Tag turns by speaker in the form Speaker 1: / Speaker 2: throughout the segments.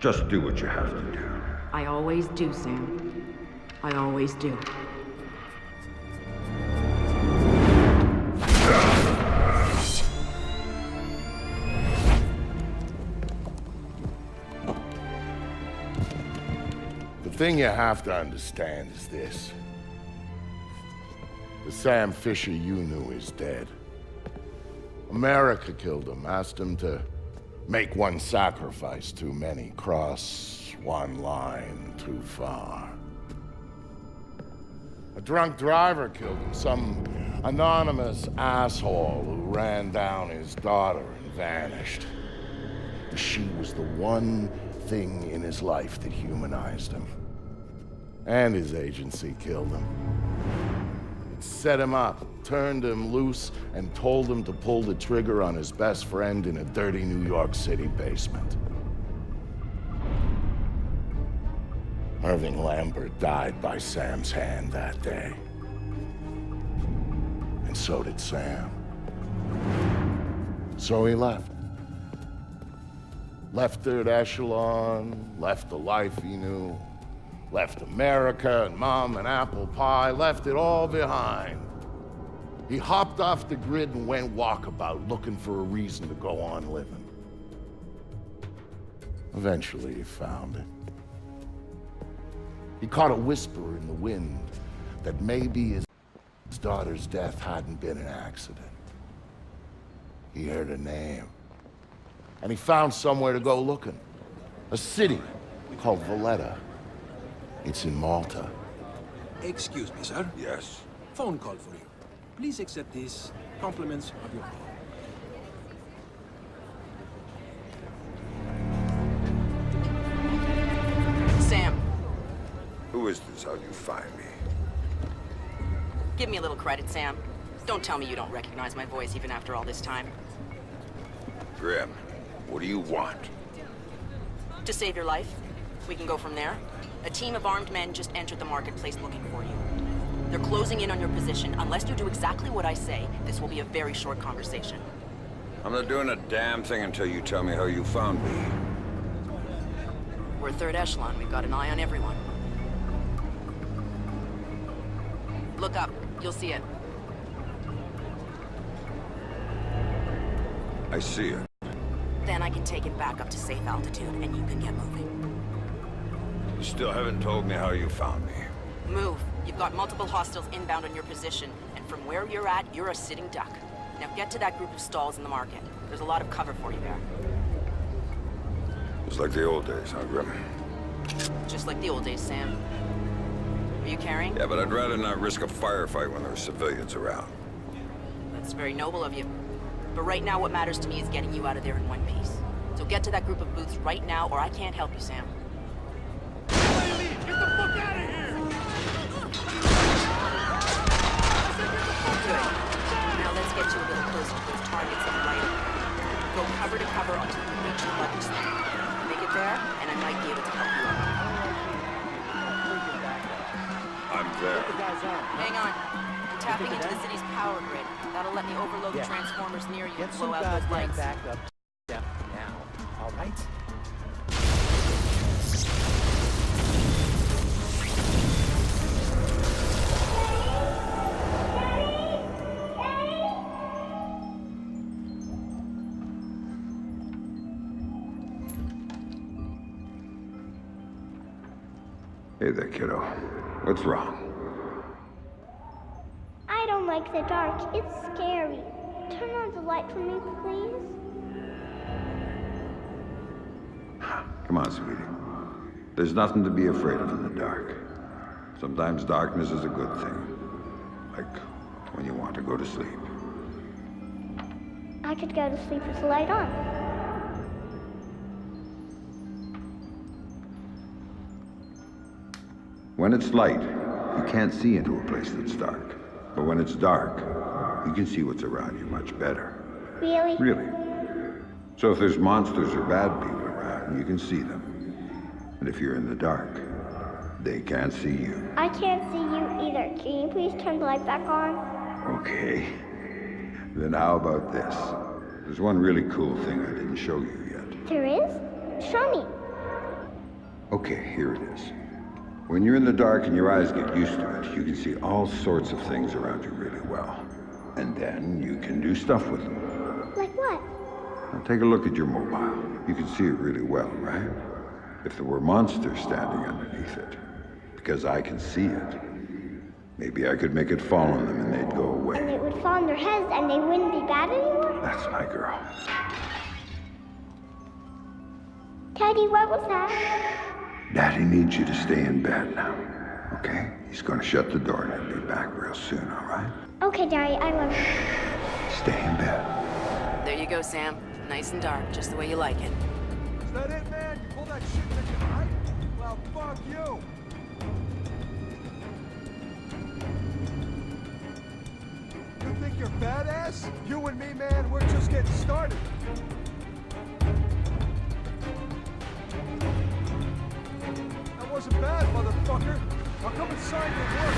Speaker 1: Just do what you have to do.
Speaker 2: I always do, Sam. I always do.
Speaker 3: The thing you have to understand is this. The Sam Fisher you knew is dead. America killed him, asked him to make one sacrifice too many, cross one line too far. A drunk driver killed him, some anonymous asshole who ran down his daughter and vanished. She was the one thing in his life that humanized him. And his agency killed him. It set him up, turned him loose, and told him to pull the trigger on his best friend in a dirty New York City basement. Irving Lambert died by Sam's hand that day. And so did Sam. So he left. Left Third Echelon, left the life he knew, left America and Mom and apple pie, left it all behind. He hopped off the grid and went walkabout, looking for a reason to go on living. Eventually, he found it. He caught a whisper in the wind that maybe his daughter's death hadn't been an accident. He heard a name. And he found somewhere to go looking. A city called Valletta. It's in Malta.
Speaker 4: Excuse me, sir.
Speaker 1: Yes.
Speaker 4: Phone call for you. Please accept these compliments of your call.
Speaker 2: Sam,
Speaker 1: Who is this? How'd you find me?
Speaker 2: give me a little credit, Sam. Don't tell me you don't recognize my voice even after all this time.
Speaker 1: Grim, what do you want?
Speaker 2: To save your life. We can go from there. A team of armed men just entered the marketplace looking for you. They're closing in on your position. Unless you do exactly what I say, this will be a very short conversation.
Speaker 1: I'm not doing a damn thing until you tell me how you found me.
Speaker 2: We're Third Echelon. We've got an eye on everyone. Look up. You'll see it.
Speaker 1: I see it.
Speaker 2: Then I can take it back up to safe altitude, and you can get moving.
Speaker 1: You still haven't told me how you found me.
Speaker 2: Move. You've got multiple hostiles inbound on your position, and from where you're at, you're a sitting duck. Now get to that group of stalls in the market. There's a lot of cover for you there.
Speaker 1: It's like the old days, huh, Grim?
Speaker 2: Just like the old days, Sam. Are you carrying?
Speaker 1: Yeah, but I'd rather not risk a firefight when there are civilians around.
Speaker 2: That's very noble of you. But right now, what matters to me is getting you out of there in one piece. So get to that group of booths right now, or I can't help you, Sam.
Speaker 5: Get the fuck out of here!
Speaker 2: Good. Now let's get you a little closer to those targets on the right. Go cover to cover until you reach the luggage stand. Make it there, and I might be able to help you out.
Speaker 1: I'm there.
Speaker 2: Hang on. I'm tapping into the city's power grid. That'll let me overload the transformers near you and blow out those lights.
Speaker 5: Backup now, all right?
Speaker 1: Hey there, kiddo. What's wrong?
Speaker 6: I don't like the dark. It's scary. Turn on the light for me, please.
Speaker 1: Come on, sweetie. There's nothing to be afraid of in the dark. Sometimes darkness is a good thing. Like when you want to go to sleep.
Speaker 6: I could go to sleep with the light on.
Speaker 1: When it's light, you can't see into a place that's dark. But when it's dark, you can see what's around you much better.
Speaker 6: Really?
Speaker 1: Really. So if there's monsters or bad people around, you can see them. And if you're in the dark, they can't see you.
Speaker 6: I can't see you either. Can you please turn the light back on?
Speaker 1: Okay. Then how about this? There's one really cool thing I didn't show you yet.
Speaker 6: There is? Show me.
Speaker 1: Okay, here it is. When you're in the dark and your eyes get used to it, you can see all sorts of things around you really well. And then you can do stuff with them.
Speaker 6: Like what?
Speaker 1: Now take a look at your mobile. You can see it really well, right? If there were monsters standing underneath it, because I can see it, maybe I could make it fall on them and they'd go away.
Speaker 6: And it would fall on their heads and they wouldn't be bad anymore?
Speaker 1: That's my girl.
Speaker 6: Daddy, what was that?
Speaker 1: Daddy needs you to stay in bed now, okay? He's gonna shut the door and he'll be back real soon, all right?
Speaker 6: Okay, Daddy, I love you.
Speaker 1: Stay in bed.
Speaker 2: There you go, Sam. Nice and dark, just the way you like it.
Speaker 5: Is that it, man? You pull that shit and then you hide? Well, fuck you. You think you're badass? You and me, man, we're just getting started. That wasn't bad, motherfucker. I'll come and sign your work.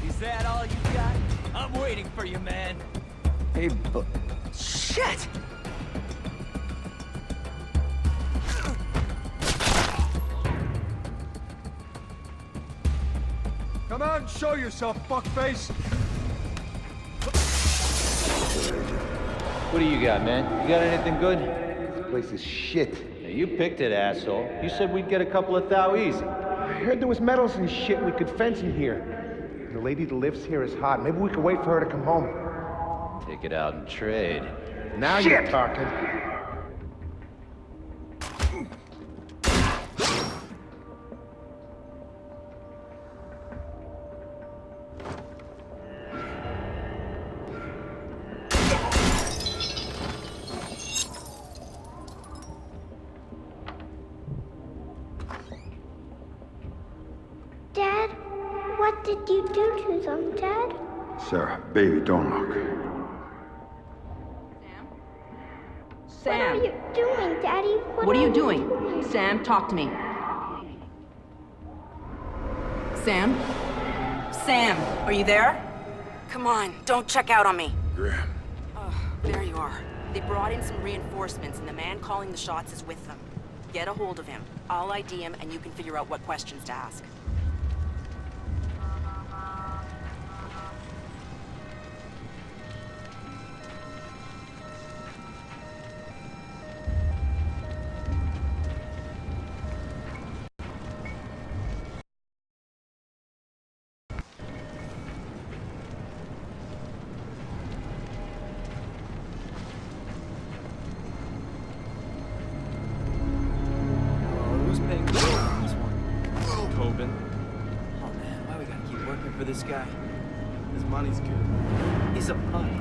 Speaker 7: Is that all you got? I'm waiting for you, man.
Speaker 5: Hey, but...
Speaker 7: Shit!
Speaker 5: Come out and show yourself, fuckface.
Speaker 8: What do you got, man? You got anything good? This place is shit. Now, you picked it, asshole. You said we'd get a couple of thou easy.
Speaker 9: I heard there was metals and shit we could fence in here. The lady that lives here is hot. Maybe we could wait for her to come home.
Speaker 8: Take it out and trade.
Speaker 9: Now you're talking.
Speaker 6: Dad, what did you do to them, Dad?
Speaker 1: Sarah, baby, don't look.
Speaker 6: What are you doing, Daddy?
Speaker 2: What are you doing? Sam, talk to me. Sam? Sam, are you there? Come on, don't check out on me.
Speaker 1: Graham.
Speaker 2: Oh, there you are. They brought in some reinforcements and the man calling the shots is with them. Get a hold of him. I'll ID him and you can figure out what questions to ask.
Speaker 4: Who's paying the bill on this one? Tobin. Oh man, why we gotta keep working for this guy? His money's good. He's a punk.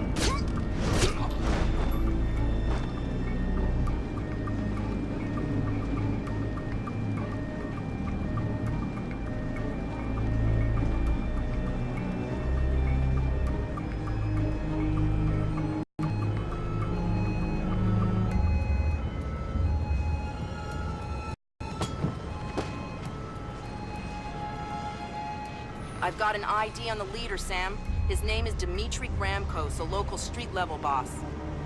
Speaker 2: I've got an ID on the leader, Sam. His name is Dimitri Gramkos, a local street-level boss.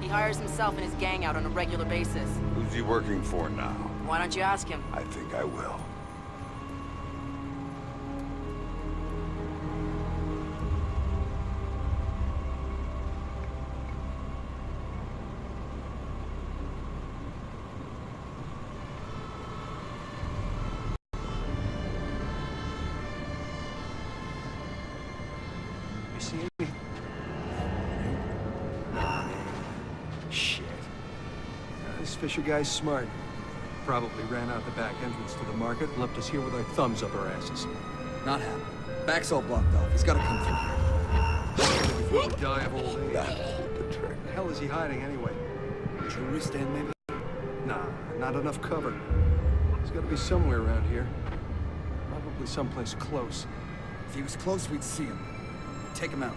Speaker 2: He hires himself and his gang out on a regular basis.
Speaker 1: Who's he working for now?
Speaker 2: Why don't you ask him?
Speaker 1: I think I will.
Speaker 4: You see me? Shit. This Fisher guy's smart. Probably ran out the back entrance to the market and left us here with our thumbs up our asses.
Speaker 10: Not happening. Back's all blocked off. He's got to come through.
Speaker 4: Before we die of old age. Where the hell is he hiding anyway?
Speaker 10: Jewelry stand, maybe?
Speaker 4: Nah, not enough cover. He's got to be somewhere around here. Probably someplace close.
Speaker 10: If he was close, we'd see him. We'd take him out.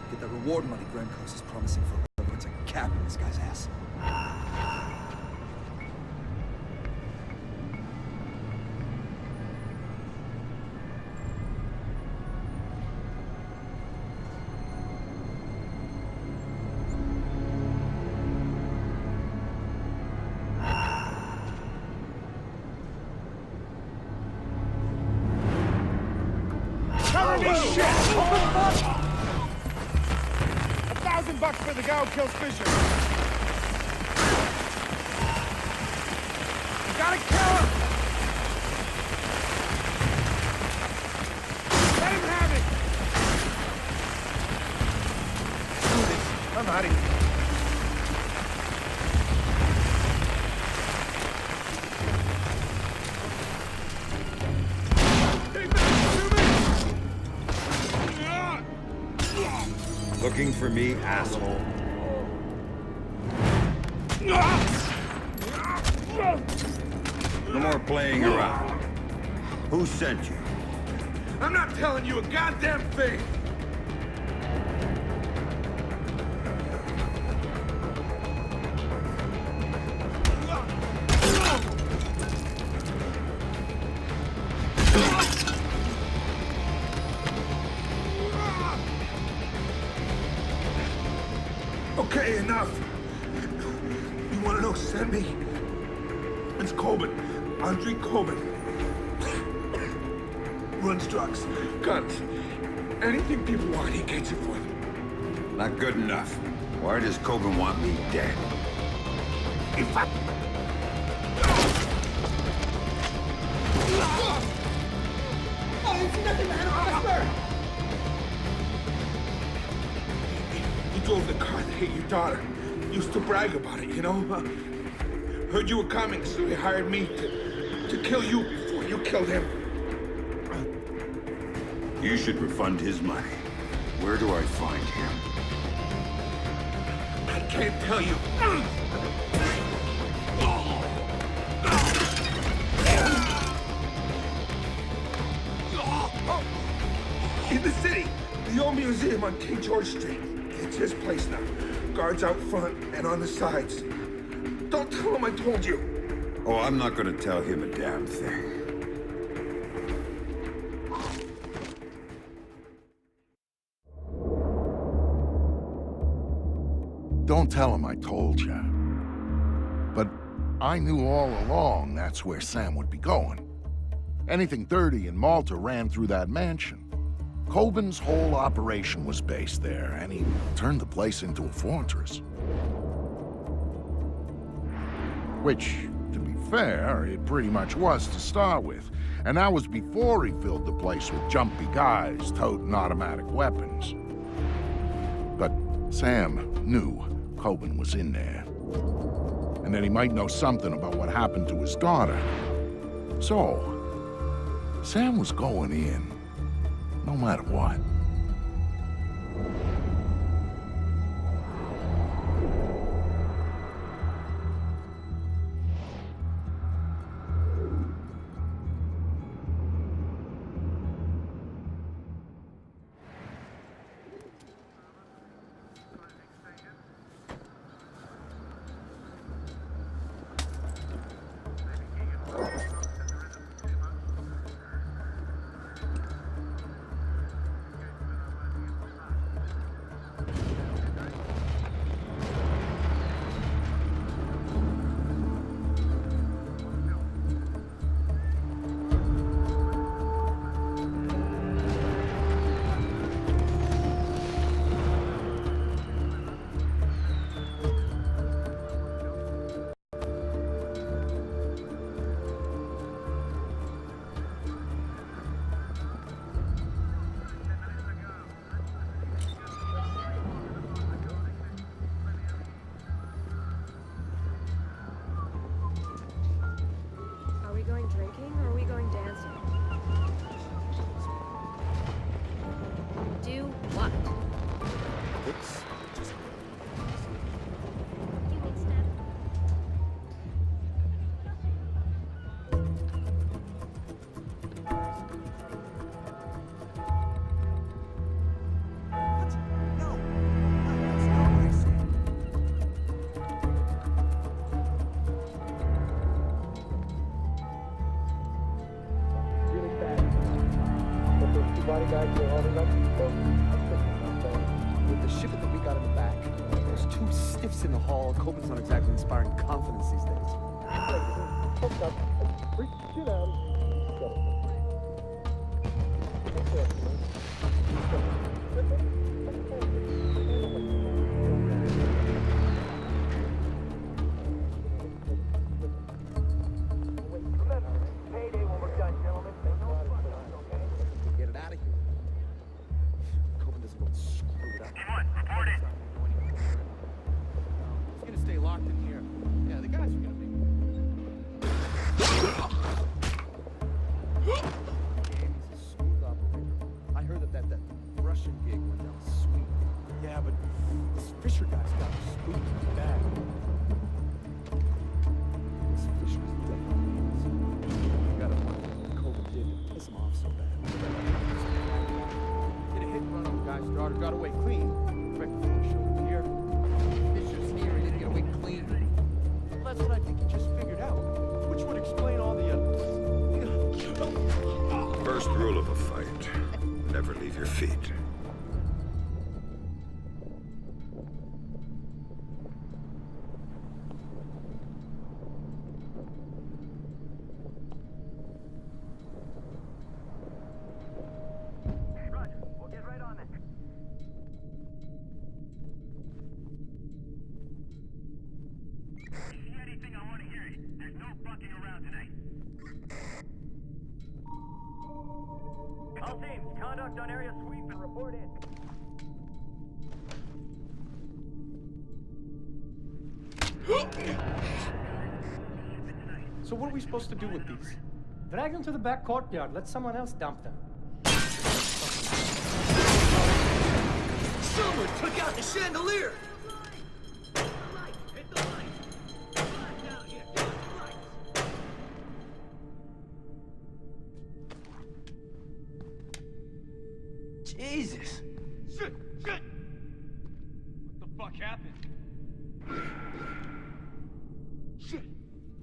Speaker 10: Get that reward money Gramkos is promising for whoever puts a cap in this guy's ass.
Speaker 3: $10 for the guy who kills Fisher. You gotta kill him! Let him have it! Do this. I'm out of here.
Speaker 1: Looking for me, asshole. No more playing around. Who sent you?
Speaker 3: I'm not telling you a goddamn thing! Okay, enough. You want to know who sent me? It's Coben. Andre Coben. Runs drugs, guns, anything people want, he gets it for them.
Speaker 1: Not good enough. Why does Coben want me dead?
Speaker 3: If I...
Speaker 11: Oh, it's nothing, man. Officer!
Speaker 3: He drove the car that hit your daughter. Used to brag about it, you know? Heard you were coming, so he hired me to kill you before you killed him.
Speaker 1: You should refund his money. Where do I find him?
Speaker 3: I can't tell you. In the city, the old museum on King George Street. It's his place now. Guards out front and on the sides. Don't tell him I told you.
Speaker 1: Oh, I'm not gonna tell him a damn thing.
Speaker 3: Don't tell him I told you. But I knew all along that's where Sam would be going. Anything dirty in Malta ran through that mansion. Coben's whole operation was based there, and he turned the place into a fortress. Which, to be fair, it pretty much was to start with. And that was before he filled the place with jumpy guys toting automatic weapons. But Sam knew Coben was in there. And that he might know something about what happened to his daughter. So, Sam was going in, no matter what.
Speaker 12: Drinking or are we going dancing? Do what?
Speaker 9: Bodyguards are holding up.
Speaker 10: With the shipment that we got in the back, there's two stiffs in the hall. Coben's not exactly inspiring confidence these days.
Speaker 9: Hooked up. Freak the shit out of him.
Speaker 1: First rule of a fight, never leave your feet.
Speaker 5: Roger, we'll get right on it. See anything, I want to hear it. There's no fucking around tonight. All teams, conduct on area sweep and report in.
Speaker 13: So what are we supposed to do with these? Drag them to the back courtyard. Let someone else dump them.
Speaker 11: Someone took out the chandelier!
Speaker 4: Jesus!
Speaker 5: Shit! Shit! What the fuck happened? Shit!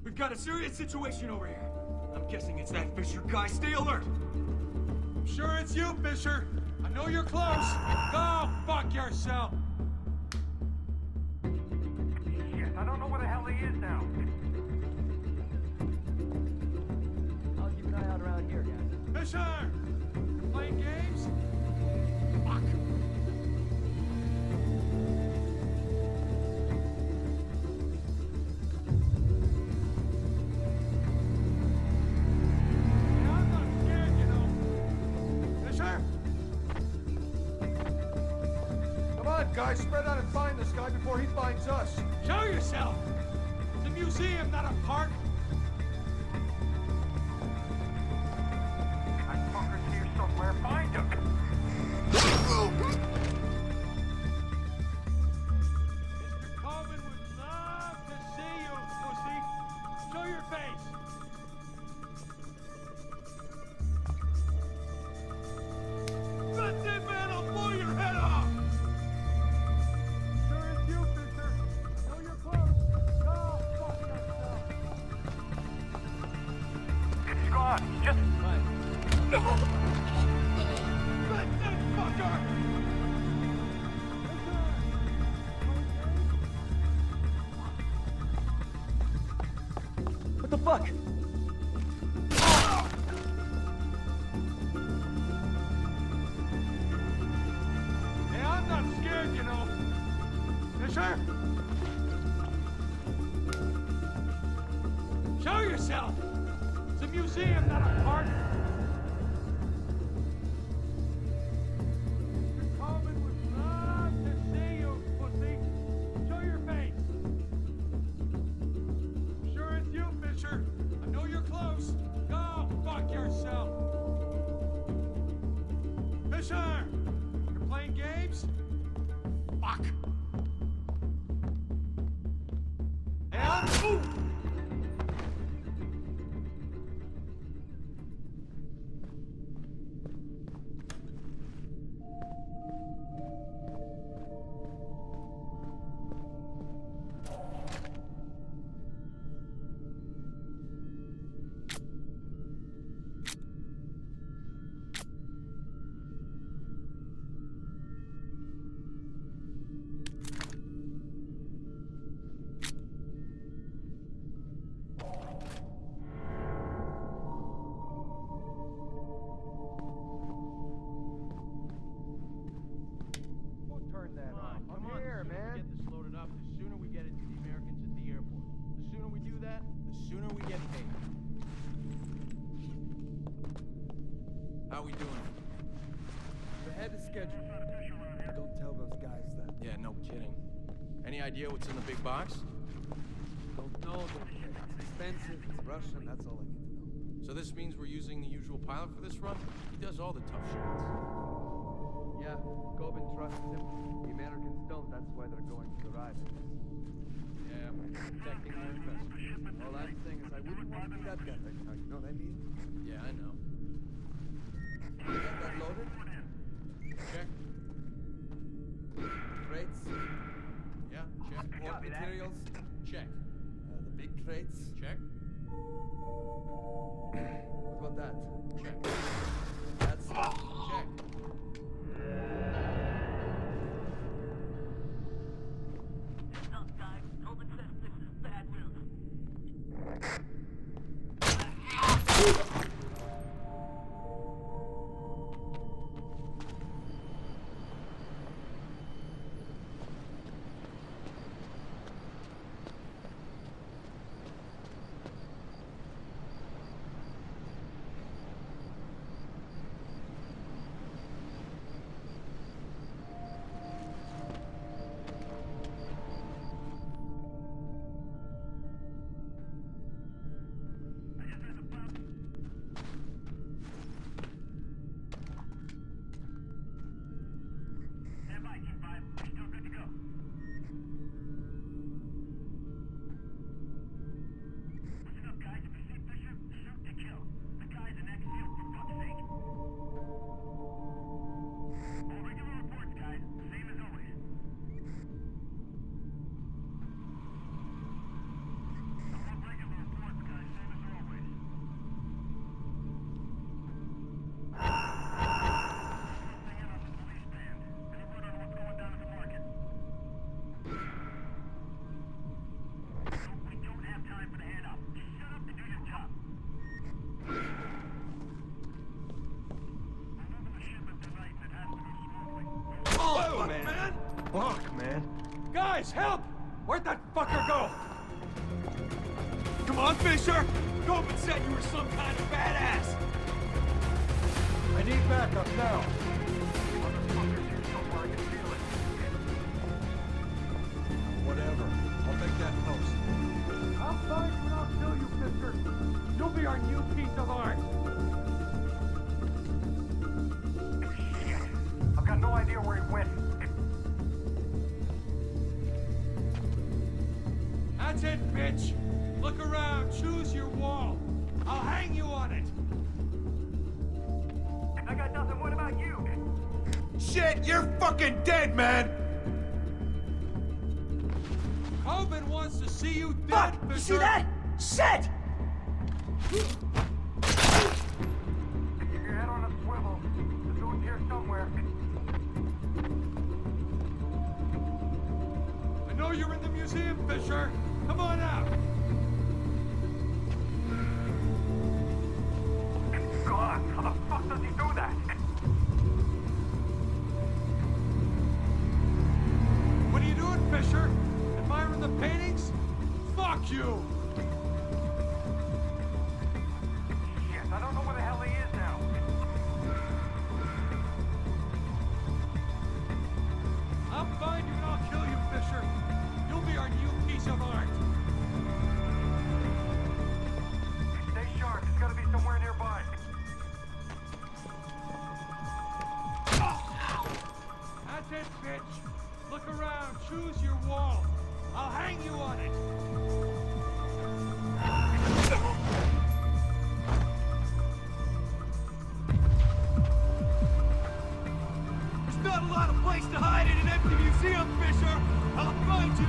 Speaker 5: We've got a serious situation over here. I'm guessing it's that Fisher guy. Stay alert! I'm sure it's you, Fisher. I know you're close. Go fuck yourself! Shit, I don't know where the hell he is now.
Speaker 4: I'll keep an eye out around here, guys.
Speaker 5: Fisher! Playing games? Fuck! I'm not scared, you know. Fisher? Come on, guys, spread out and find this guy before he finds us. Show yourself! It's a museum, not a park. That fucker's here somewhere. Find him! Mr. Coleman would love to see you, pussy. Show your face. That's it, man. I'll blow your head off. Sure it's you, Fisher. I know you're close. Go fuck yourself. It's gone. Just... That's it, fucker!
Speaker 4: What the fuck?
Speaker 5: Hey, I'm not scared, you know. Fisher? Show yourself! It's a museum, not a park. Mr. Coleman would love to see you, pussy. Show your face. I'm sure it's you, Fisher. I know you're close. Go fuck yourself. Fisher! You're playing games? Fuck! And... Ooh!
Speaker 9: Turn that on.
Speaker 4: Come
Speaker 9: I'm
Speaker 4: on,
Speaker 9: here,
Speaker 4: the sooner
Speaker 9: man.
Speaker 4: we get this loaded up, the sooner we get it to the Americans at the airport. The sooner we do that, the sooner we get paid. How we doing?
Speaker 10: Ahead of schedule. Don't tell those guys that.
Speaker 4: Yeah, no kidding. Any idea what's in the big box?
Speaker 10: Don't know, it's expensive, it's Russian, that's all I need to know.
Speaker 4: So this means we're using the usual pilot for this run? He does all the tough shots.
Speaker 10: Yeah, Coben trusts him. The Americans don't, that's why they're going to the ride.
Speaker 4: Yeah, protecting our investment.
Speaker 10: All I'm saying is I wouldn't want to be that guy right now, you know what I mean?
Speaker 4: Yeah, I know.
Speaker 10: You got that loaded?
Speaker 4: Check.
Speaker 10: Crates?
Speaker 4: Yeah, check.
Speaker 10: Support materials?
Speaker 4: Check.
Speaker 10: The big crates?
Speaker 4: Check.
Speaker 10: What about that?
Speaker 4: Check.
Speaker 3: Check.
Speaker 5: Fuck, man. Guys, help! Where'd that fucker go? Come on, Fisher! Coben said you were some kind of badass! I need backup now. Motherfuckers here somewhere, I can feel it. Whatever. I'll take that post. I'll find you and I'll kill you, Fisher! You'll be our new piece of art! Shit! I've got no idea where he went. That's it, bitch! Look around, choose your wall. I'll hang you on it! I got nothing, what about you? Shit, you're fucking dead, man! Coben wants to see you dead, Fisher! You see that? Shit! Keep your head on a swivel. The dude's here somewhere. I know you're in the museum, Fisher! Come on out! God, how the fuck does he do that? What are you doing, Fisher? Admiring the paintings? Fuck you! Shit, I don't know where the hell he is now. I'll find you and I'll kill you, Fisher. You'll be our new piece of art. Stay sharp. It's gotta be somewhere nearby. That's it, bitch. Look around. Choose your wall. I'll hang you on it. There's not a lot of place to hide in an empty museum, Fisher. I'll find you.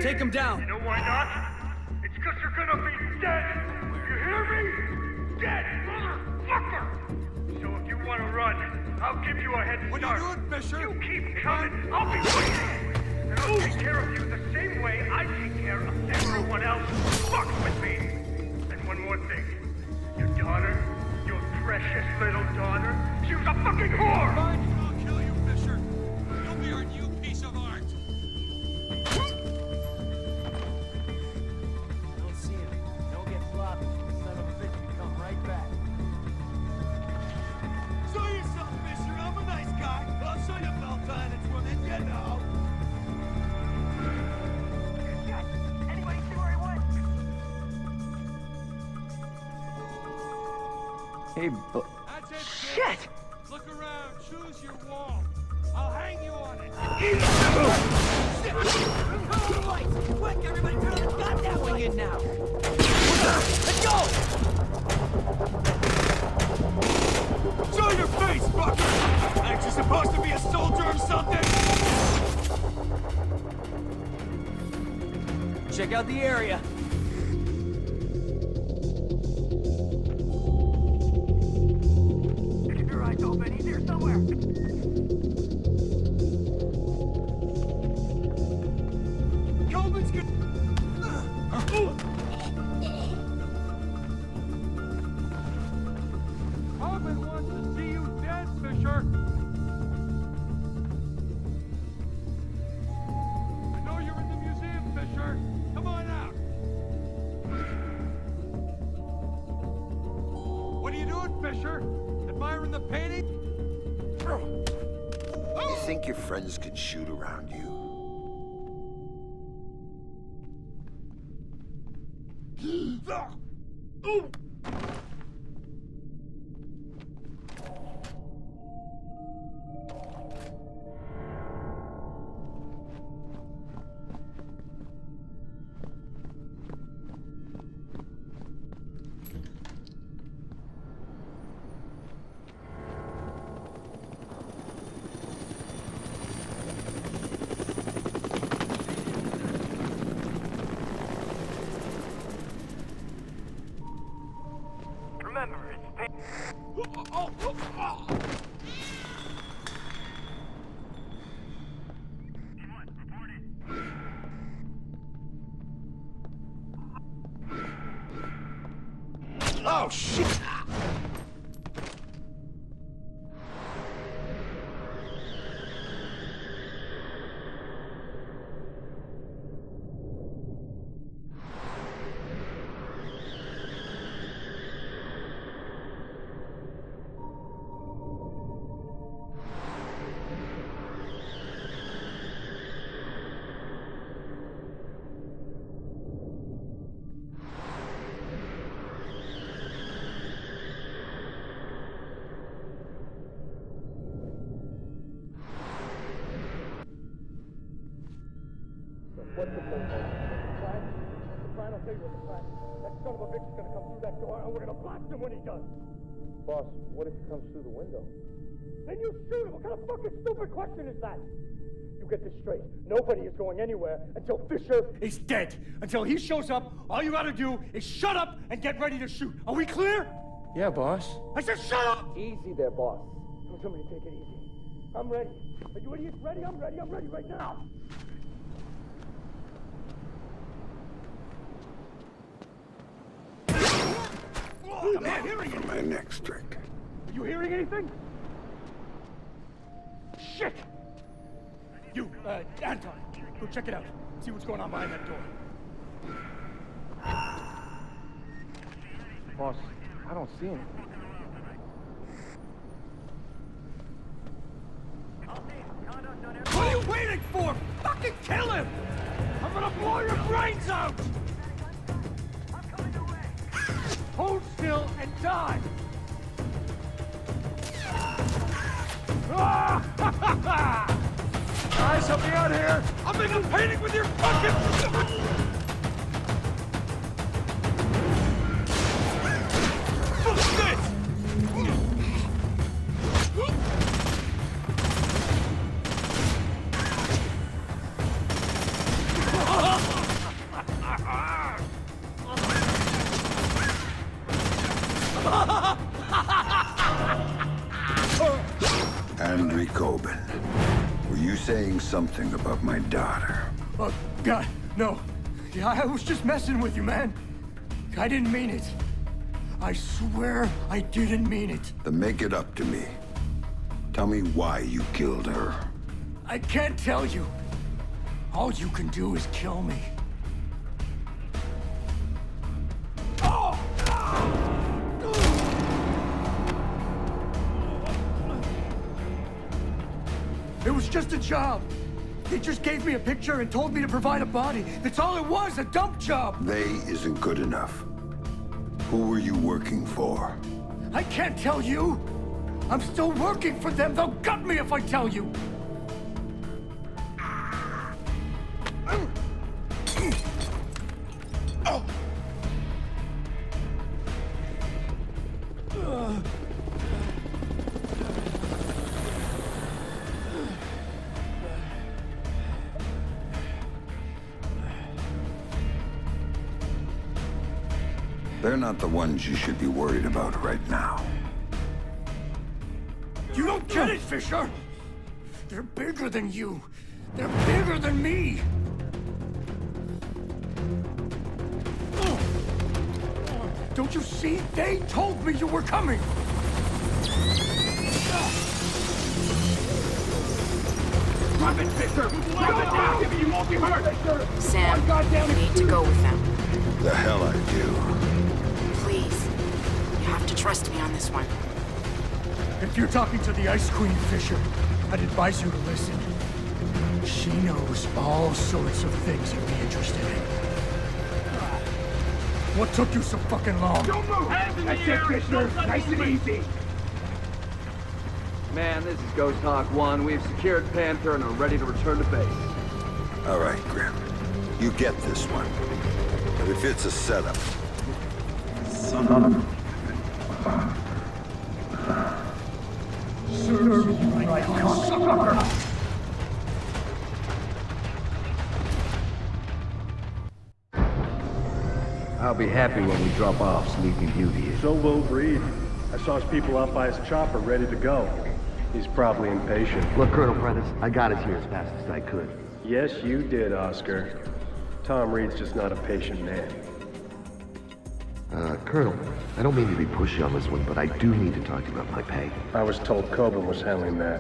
Speaker 7: Take him down.
Speaker 5: You know why not? It's because you're gonna be dead. You hear me? Dead, motherfucker! So if you want to run, I'll give you a head start. What are you doing, Fisher? You keep coming. I'll be waiting. And I'll take care of you the same way I take care of everyone else who fucks with me. And one more thing. Your daughter, your precious little daughter, she was a fucking whore! Fine, I'll kill you, Fisher. You'll be our new piece of art.
Speaker 4: I don't see him.
Speaker 8: Hey,
Speaker 5: That's it,
Speaker 11: Shit!
Speaker 5: kid. Look around, choose your wall. I'll hang you on it.
Speaker 7: Quick, everybody turn on the goddamn wing in now! Let's go!
Speaker 5: Show your face, fucker! Ain't you supposed to be a soldier or something?
Speaker 7: Check out the area.
Speaker 11: Keep your eyes open. He's here somewhere.
Speaker 5: Coleman's good. Coleman wants to see you dead, Fisher. I know you're in the museum, Fisher. Come on out. What are you doing, Fisher? Admiring the painting?
Speaker 1: You think your friends can shoot around you?
Speaker 11: Remember, it's pain.
Speaker 3: Oh, shit!
Speaker 11: What's the plan? The plan? I'll tell you what the plan is. That son of a bitch is gonna come through that door, and we're gonna blast him when he does.
Speaker 9: Boss, what if he comes through the window?
Speaker 11: Then you shoot him. What kind of fucking stupid question is that? You get this straight. Nobody is going anywhere until Fisher is dead. Until he shows up, all you gotta do is shut up and get ready to shoot. Are we clear?
Speaker 9: Yeah, boss.
Speaker 11: I said shut up! Easy there, boss. Tell somebody to take it easy. I'm ready. Are you idiots ready? I'm ready. I'm ready right now.
Speaker 1: I'm not hearing for my next drink.
Speaker 11: Are you hearing anything? Shit! You, Anton, go check it out. See what's going on behind that door.
Speaker 9: Boss, I don't see him.
Speaker 11: What are you waiting for? Fucking kill him! I'm gonna blow your brains out! Hold still and die! Guys, help me out here! I'm making a painting with your fucking... Fuck this!
Speaker 1: Andrew Coben, were you saying something about my daughter?
Speaker 11: Oh, God, no. Yeah, I was just messing with you, man. I didn't mean it. I swear I didn't mean it.
Speaker 1: Then make it up to me. Tell me why you killed her.
Speaker 11: I can't tell you. All you can do is kill me. It was just a job. They just gave me a picture and told me to provide a body. That's all it was, a dump job.
Speaker 1: They isn't good enough. Who were you working for?
Speaker 11: I can't tell you! I'm still working for them! They'll gut me if I tell you!
Speaker 1: They're not the ones you should be worried about right now.
Speaker 11: You don't get it, Fisher! They're bigger than you! They're bigger than me! Don't you see? They told me you were coming! Drop it, Fisher! Drop it now! You won't be hurt!
Speaker 2: Sam, you need to go with them.
Speaker 1: The hell I do.
Speaker 2: Please. You have to trust me on this one.
Speaker 11: If you're talking to the Ice Queen, Fisher, I'd advise you to listen. She knows all sorts of things you'd be interested in. What took you so fucking long? Don't move! That's it, Fisher! Nice and easy!
Speaker 14: Man, this is Ghost Hawk 1. We've secured Panther and are ready to return to base.
Speaker 1: All right, Grim. You get this one. But if it's a setup... Son of a...
Speaker 11: Serve you right, cocksucker!
Speaker 15: I'll be happy when we drop off Sleeping Beauty here.
Speaker 16: So will Reed. I saw his people out by his chopper ready to go. He's probably impatient.
Speaker 15: Look, Colonel Prentice, I got us here as fast as I could.
Speaker 16: Yes, you did, Oscar. Tom Reed's just not a patient man.
Speaker 15: Colonel, I don't mean to be pushy on this one, but I do need to talk to you about my pay.
Speaker 16: I was told Coburn was handling that.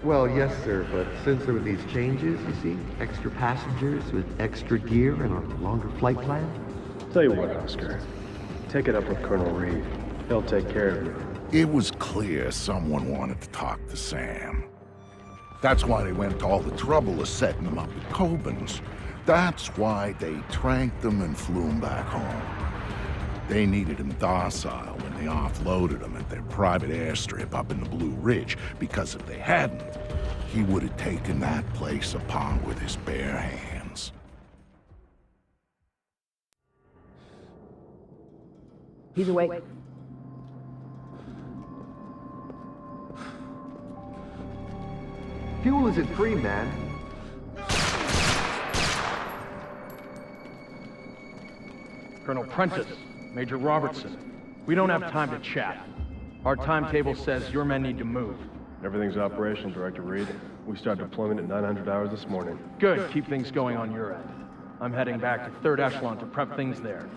Speaker 15: Well, yes, sir, but since there were these changes, you see, extra passengers with extra gear and a longer flight plan.
Speaker 16: Tell you what, Oscar. Take it up with Colonel Reed. He'll take care of you.
Speaker 3: It was clear someone wanted to talk to Sam. That's why they went to all the trouble of setting him up at Coburn's. That's why they tranked him and flew him back home. They needed him docile when they offloaded him at their private airstrip up in the Blue Ridge, because if they hadn't, he would have taken that place apart with his bare hands.
Speaker 2: He's awake.
Speaker 15: Fuel isn't free, man.
Speaker 17: Colonel Prentice, Major Robertson, we don't have time to chat. Our timetable says your men need to move.
Speaker 16: Everything's operational, Director Reed. We start deployment at 900 hours this morning.
Speaker 17: Good, keep things going on your end. I'm heading back to 3rd Echelon to prep things there.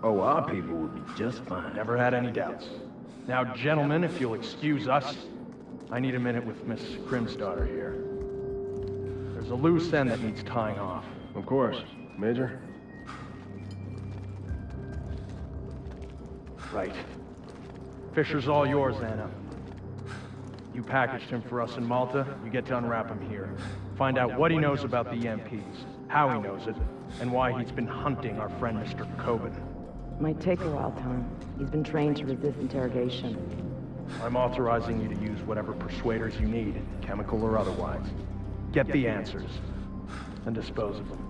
Speaker 15: Oh, our people will be just fine.
Speaker 17: Never had any doubts. Now, gentlemen, if you'll excuse us, I need a minute with Miss Grimsdaughter here. There's a loose end that needs tying off.
Speaker 16: Of course. Major?
Speaker 17: Right. Fisher's all yours, Anna. You packaged him for us in Malta, you get to unwrap him here. Find out what he knows about the EMPs, how he knows it, and why he's been hunting our friend Mr. Coburn.
Speaker 2: Might take a while, Tom. He's been trained to resist interrogation.
Speaker 17: I'm authorizing you to use whatever persuaders you need, chemical or otherwise. Get the answers, and dispose of them.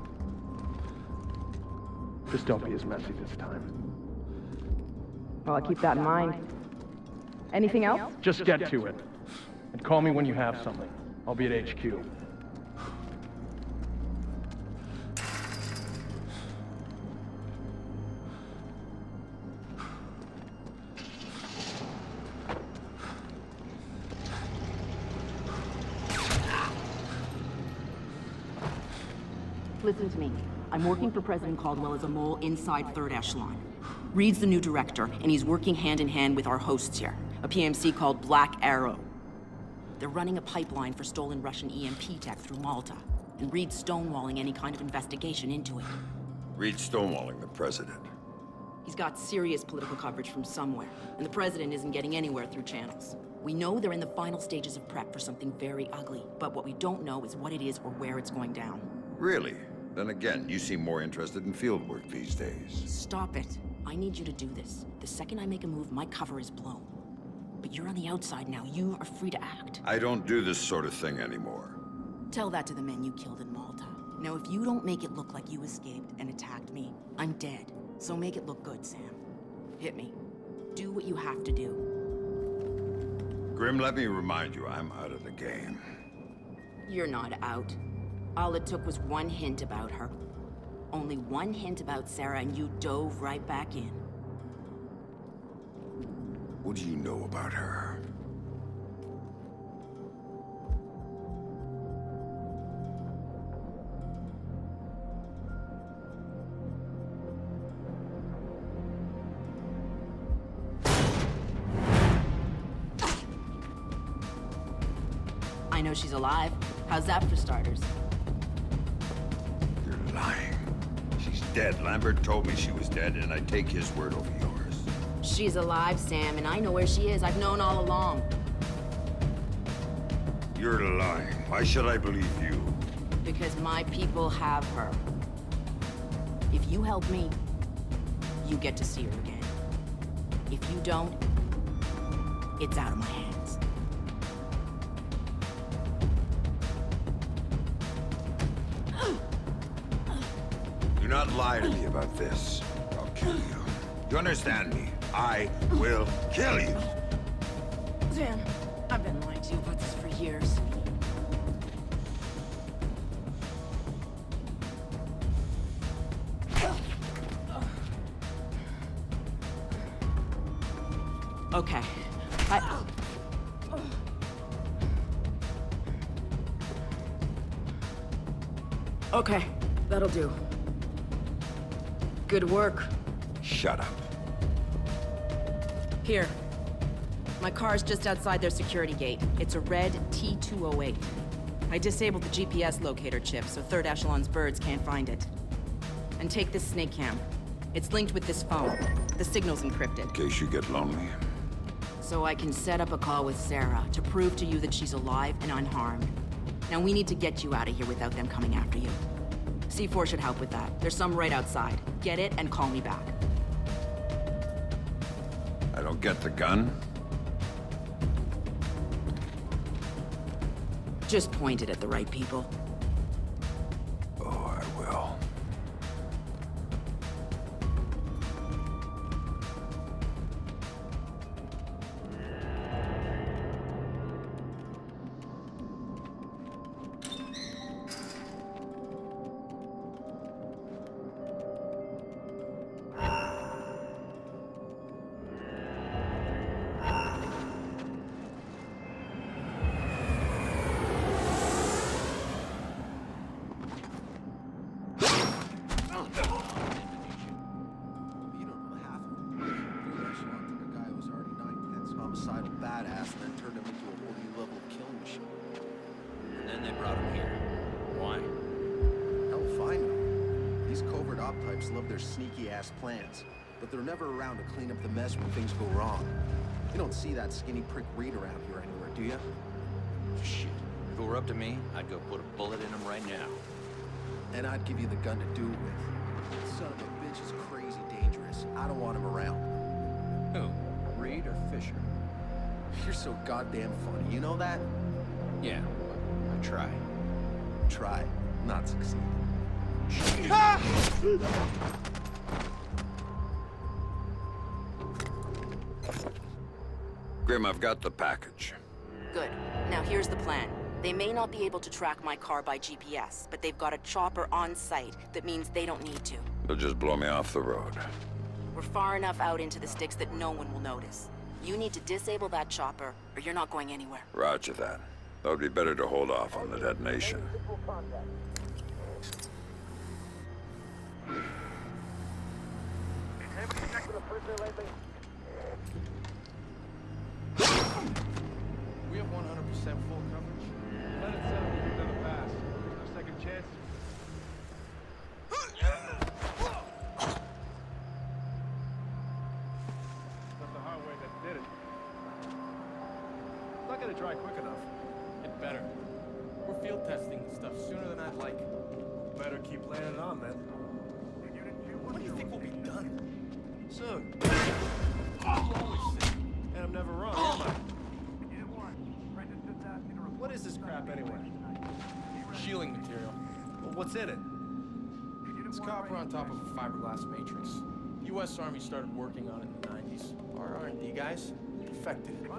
Speaker 17: Just don't be as messy this time.
Speaker 2: Well, I'll keep that in mind. Anything else?
Speaker 17: Just get to it. And call me when you have something. I'll be at HQ.
Speaker 2: Listen to me. I'm working for President Caldwell as a mole inside 3rd Echelon. Reed's the new director, and he's working hand in hand with our hosts here, a PMC called Black Arrow. They're running a pipeline for stolen Russian EMP tech through Malta, and Reed's stonewalling any kind of investigation into it.
Speaker 1: Reed's stonewalling the president.
Speaker 2: He's got serious political coverage from somewhere, and the president isn't getting anywhere through channels. We know they're in the final stages of prep for something very ugly, but what we don't know is what it is or where it's going down.
Speaker 1: Really? Then again, you seem more interested in field work these days.
Speaker 2: Stop it. I need you to do this. The second I make a move, my cover is blown. But you're on the outside now. You are free to act.
Speaker 1: I don't do this sort of thing anymore.
Speaker 2: Tell that to the men you killed in Malta. Now, if you don't make it look like you escaped and attacked me, I'm dead. So make it look good, Sam. Hit me. Do what you have to do.
Speaker 1: Grim, let me remind you, I'm out of the game.
Speaker 2: You're not out. All it took was one hint about her. Only one hint about Sarah, and you dove right back in.
Speaker 1: What do you know about her?
Speaker 2: I know she's alive. How's that for starters?
Speaker 1: You're lying. She's dead. Lambert told me she was dead, and I take his word over yours.
Speaker 2: She's alive, Sam, and I know where she is. I've known all along.
Speaker 1: You're lying. Why should I believe you?
Speaker 2: Because my people have her. If you help me, you get to see her again. If you don't, it's out of my hands.
Speaker 1: Do not lie to me about this. I'll kill you. You understand me? I will kill you.
Speaker 2: Sam, I've been lying to you about this for years. Okay. Okay, that'll do. Good work.
Speaker 1: Shut up.
Speaker 2: Here. My car's just outside their security gate. It's a red T208. I disabled the GPS locator chip, so Third Echelon's birds can't find it. And take this snake cam. It's linked with this phone. The signal's encrypted.
Speaker 1: In case you get lonely.
Speaker 2: So I can set up a call with Sarah to prove to you that she's alive and unharmed. Now we need to get you out of here without them coming after you. C4 should help with that. There's some right outside. Get it and call me back.
Speaker 1: I don't get the gun.
Speaker 2: Just point it at the right people.
Speaker 1: Oh, I will.
Speaker 18: homicidal badass and then turned him into a multi-level killing machine. And then they brought him here. Why? Hell, find them. These covert op types love their sneaky-ass plans, but they're never around to clean up the mess when things go wrong. You don't see that skinny prick Reed around here anywhere, do you?
Speaker 19: Shit. If it were up to me, I'd go put a bullet in him right now.
Speaker 18: And I'd give you the gun to do it with. That son of a bitch is crazy dangerous. I don't want him around.
Speaker 19: Who? Reed or Fisher?
Speaker 18: You're so goddamn funny. You know that?
Speaker 19: Yeah, I try.
Speaker 18: Try, not succeed.
Speaker 1: Grim, I've got the package.
Speaker 2: Good. Now here's the plan. They may not be able to track my car by GPS, but they've got a chopper on site. That means they don't need to.
Speaker 1: They'll just blow me off the road.
Speaker 2: We're far enough out into the sticks that no one will notice. You need to disable that chopper, or you're not going anywhere.
Speaker 1: Roger that. That would be better to hold off on the detonation.
Speaker 17: We have 100% full coverage. Let it settle with another pass. There's no second chance. Not the highway that did it. It's not gonna dry quick enough.
Speaker 4: It better. We're field testing stuff sooner than I'd like.
Speaker 16: Better keep laying it on, then.
Speaker 4: When do you think we'll be done?
Speaker 16: Soon. Always sick. And
Speaker 17: I'm never wrong, am I? What is this crap anyway? Shielding material.
Speaker 4: Well, what's in it?
Speaker 17: It's copper on top of a fiberglass matrix. U.S. Army started working on it in the 90s. Our R&D guys perfected it.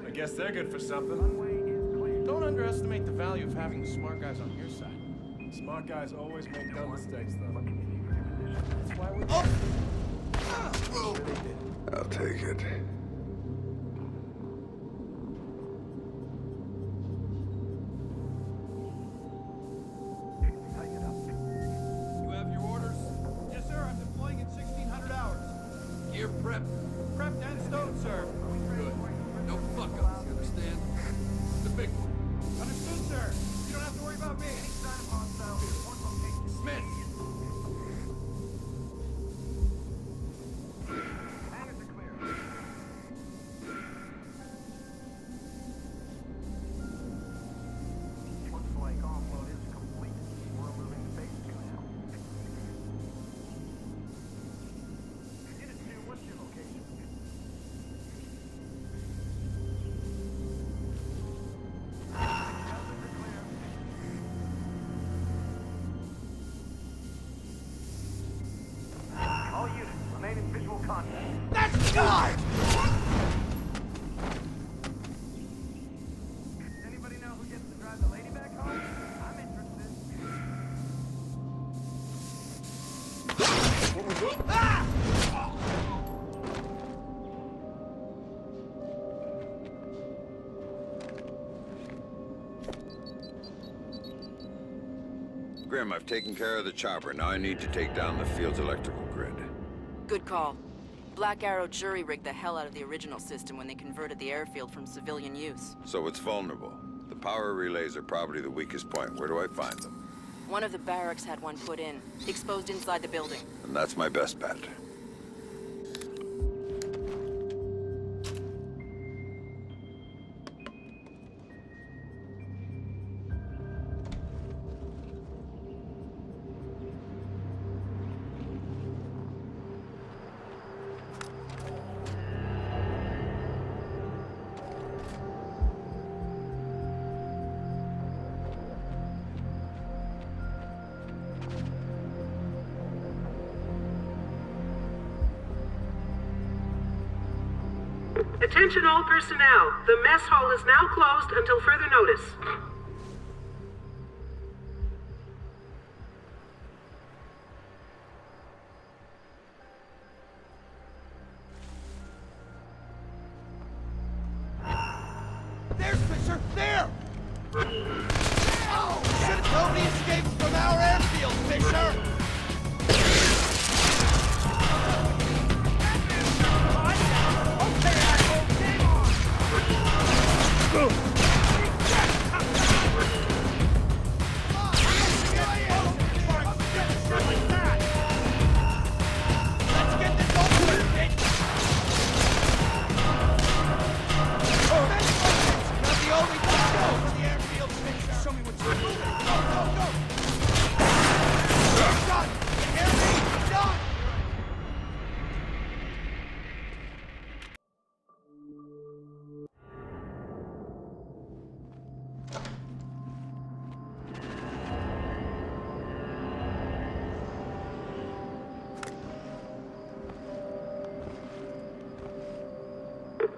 Speaker 16: I guess they're good for something.
Speaker 17: Don't underestimate the value of having the smart guys on your side.
Speaker 16: Smart guys always make dumb mistakes, though.
Speaker 17: That's why we're...
Speaker 1: I'll take it.
Speaker 5: You have your orders? Yes, sir. I'm deploying in 1600 hours. Gear prep? Prepped and stowed, sir. Good. No fuck-ups, you understand? The big one. Understood, sir. You don't have to worry about me. Smith!
Speaker 11: That's God!
Speaker 7: Anybody know who gets to drive the lady back home? I'm interested.
Speaker 11: What was it? Ah!
Speaker 1: Grim, I've taken care of the chopper. Now I need to take down the field's electrical grid.
Speaker 2: Good call. Black Arrow jury-rigged the hell out of the original system when they converted the airfield from civilian use.
Speaker 1: So it's vulnerable. The power relays are probably the weakest point. Where do I find them?
Speaker 2: One of the barracks had one put in, exposed inside the building.
Speaker 1: And that's my best bet.
Speaker 20: Attention all personnel. The mess hall is now closed until further notice.
Speaker 11: There's Fisher! There! Oh! Should have told me escaped from our airfield, Fisher!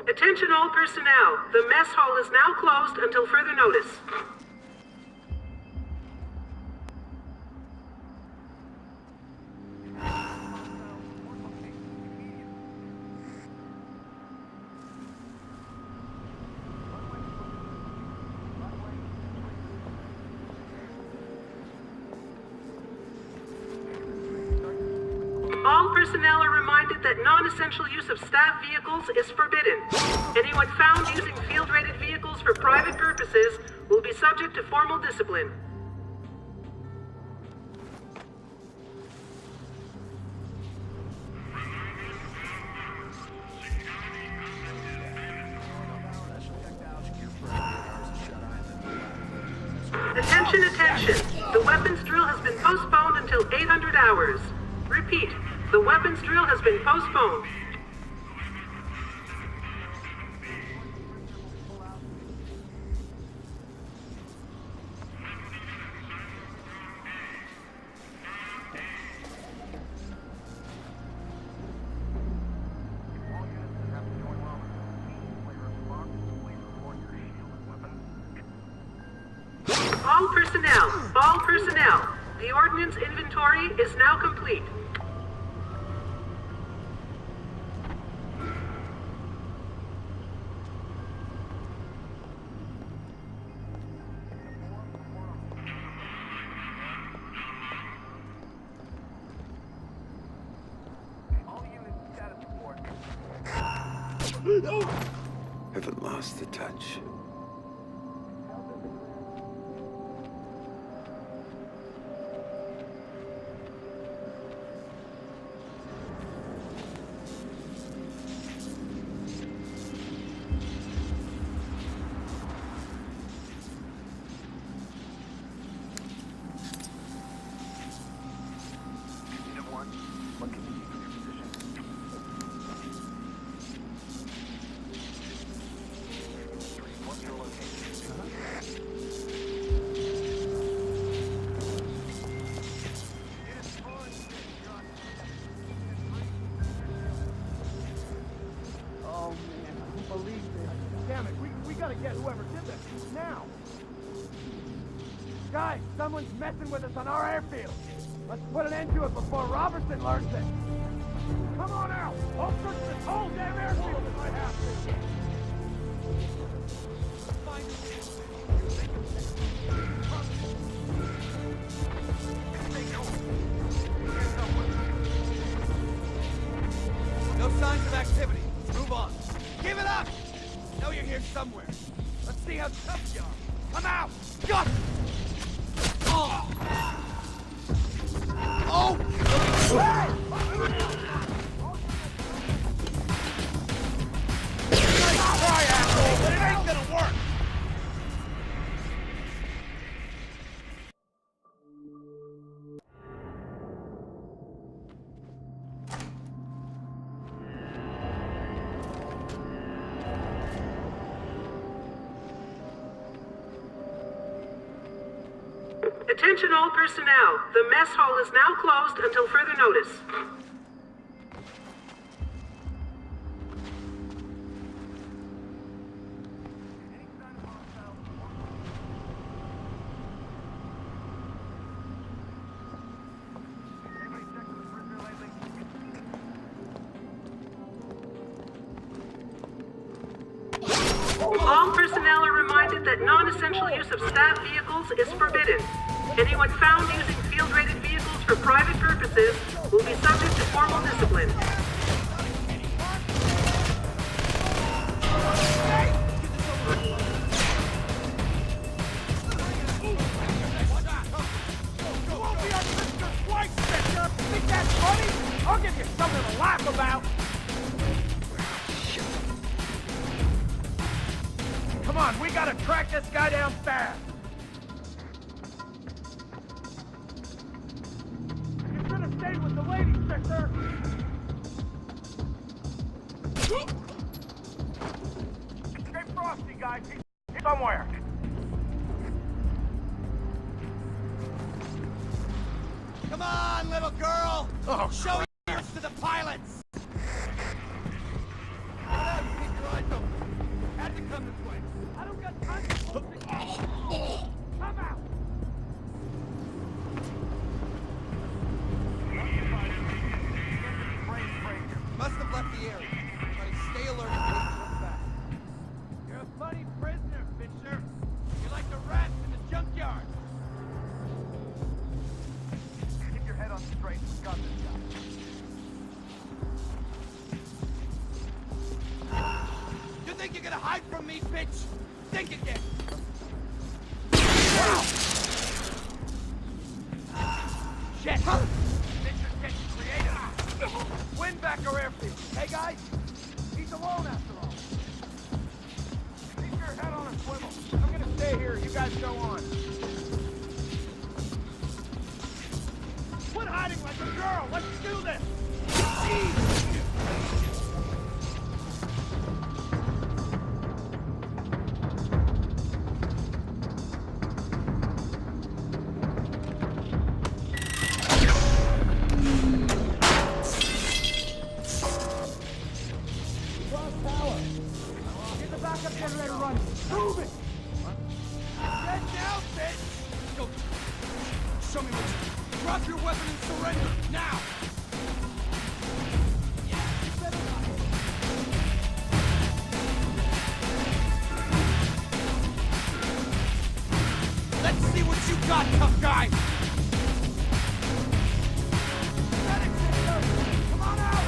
Speaker 20: Attention all personnel. The mess hall is now closed until further notice. All personnel are reminded that non-essential use of staff vehicles is forbidden. Anyone found using field-rated vehicles for private purposes will be subject to formal discipline. Attention, attention! The weapons drill has been postponed until 800 hours. Repeat, the weapons drill has been postponed. All personnel. The ordnance inventory is now complete.
Speaker 1: Haven't lost the touch.
Speaker 11: Guys, someone's messing with us on our airfield. Let's put an end to it before Robertson learns it. Come on out. I'll search this whole damn airfield if I have to.
Speaker 7: No signs of activity. Let's move on. Give it up! I know you're here somewhere. Let's see how tough you are. Come out! Go! Oh! Oh! Nice try, asshole, but it ain't gonna work!
Speaker 20: Attention all personnel. The mess hall is now closed until further notice. All personnel are reminded that non-essential use of staff vehicles is forbidden. Anyone found using field-rated vehicles for private purposes will be subject to formal discipline.
Speaker 11: Think that's funny? I'll give you something to laugh about. Come on, we gotta track this guy down fast. You should have stayed with the lady, Splinter. Stay frosty, guys. He's somewhere.
Speaker 7: Come on, little girl! Oh, show yours to the pilots! Keep your eyes open. Had to come this way. I don't got time for bullshit. Come out! Must have left the area. Everybody stay alert and wait to look back.
Speaker 11: You're a funny prisoner, Fisher. You're like the rats in the junkyard. Keep your head on straight. We got this guy.
Speaker 7: You think you're gonna hide from me, bitch? Think again!
Speaker 11: Shit! Fisher's getting creative. Win back our airfield. Hey, guys? He's alone after all. Keep your head on a swivel. I'm gonna stay here. You guys go on. Quit hiding like a girl. Let's do this.
Speaker 7: Get down, bitch! Go Drop your weapon and surrender, now! Let's see what you got, tough guy! Come on out!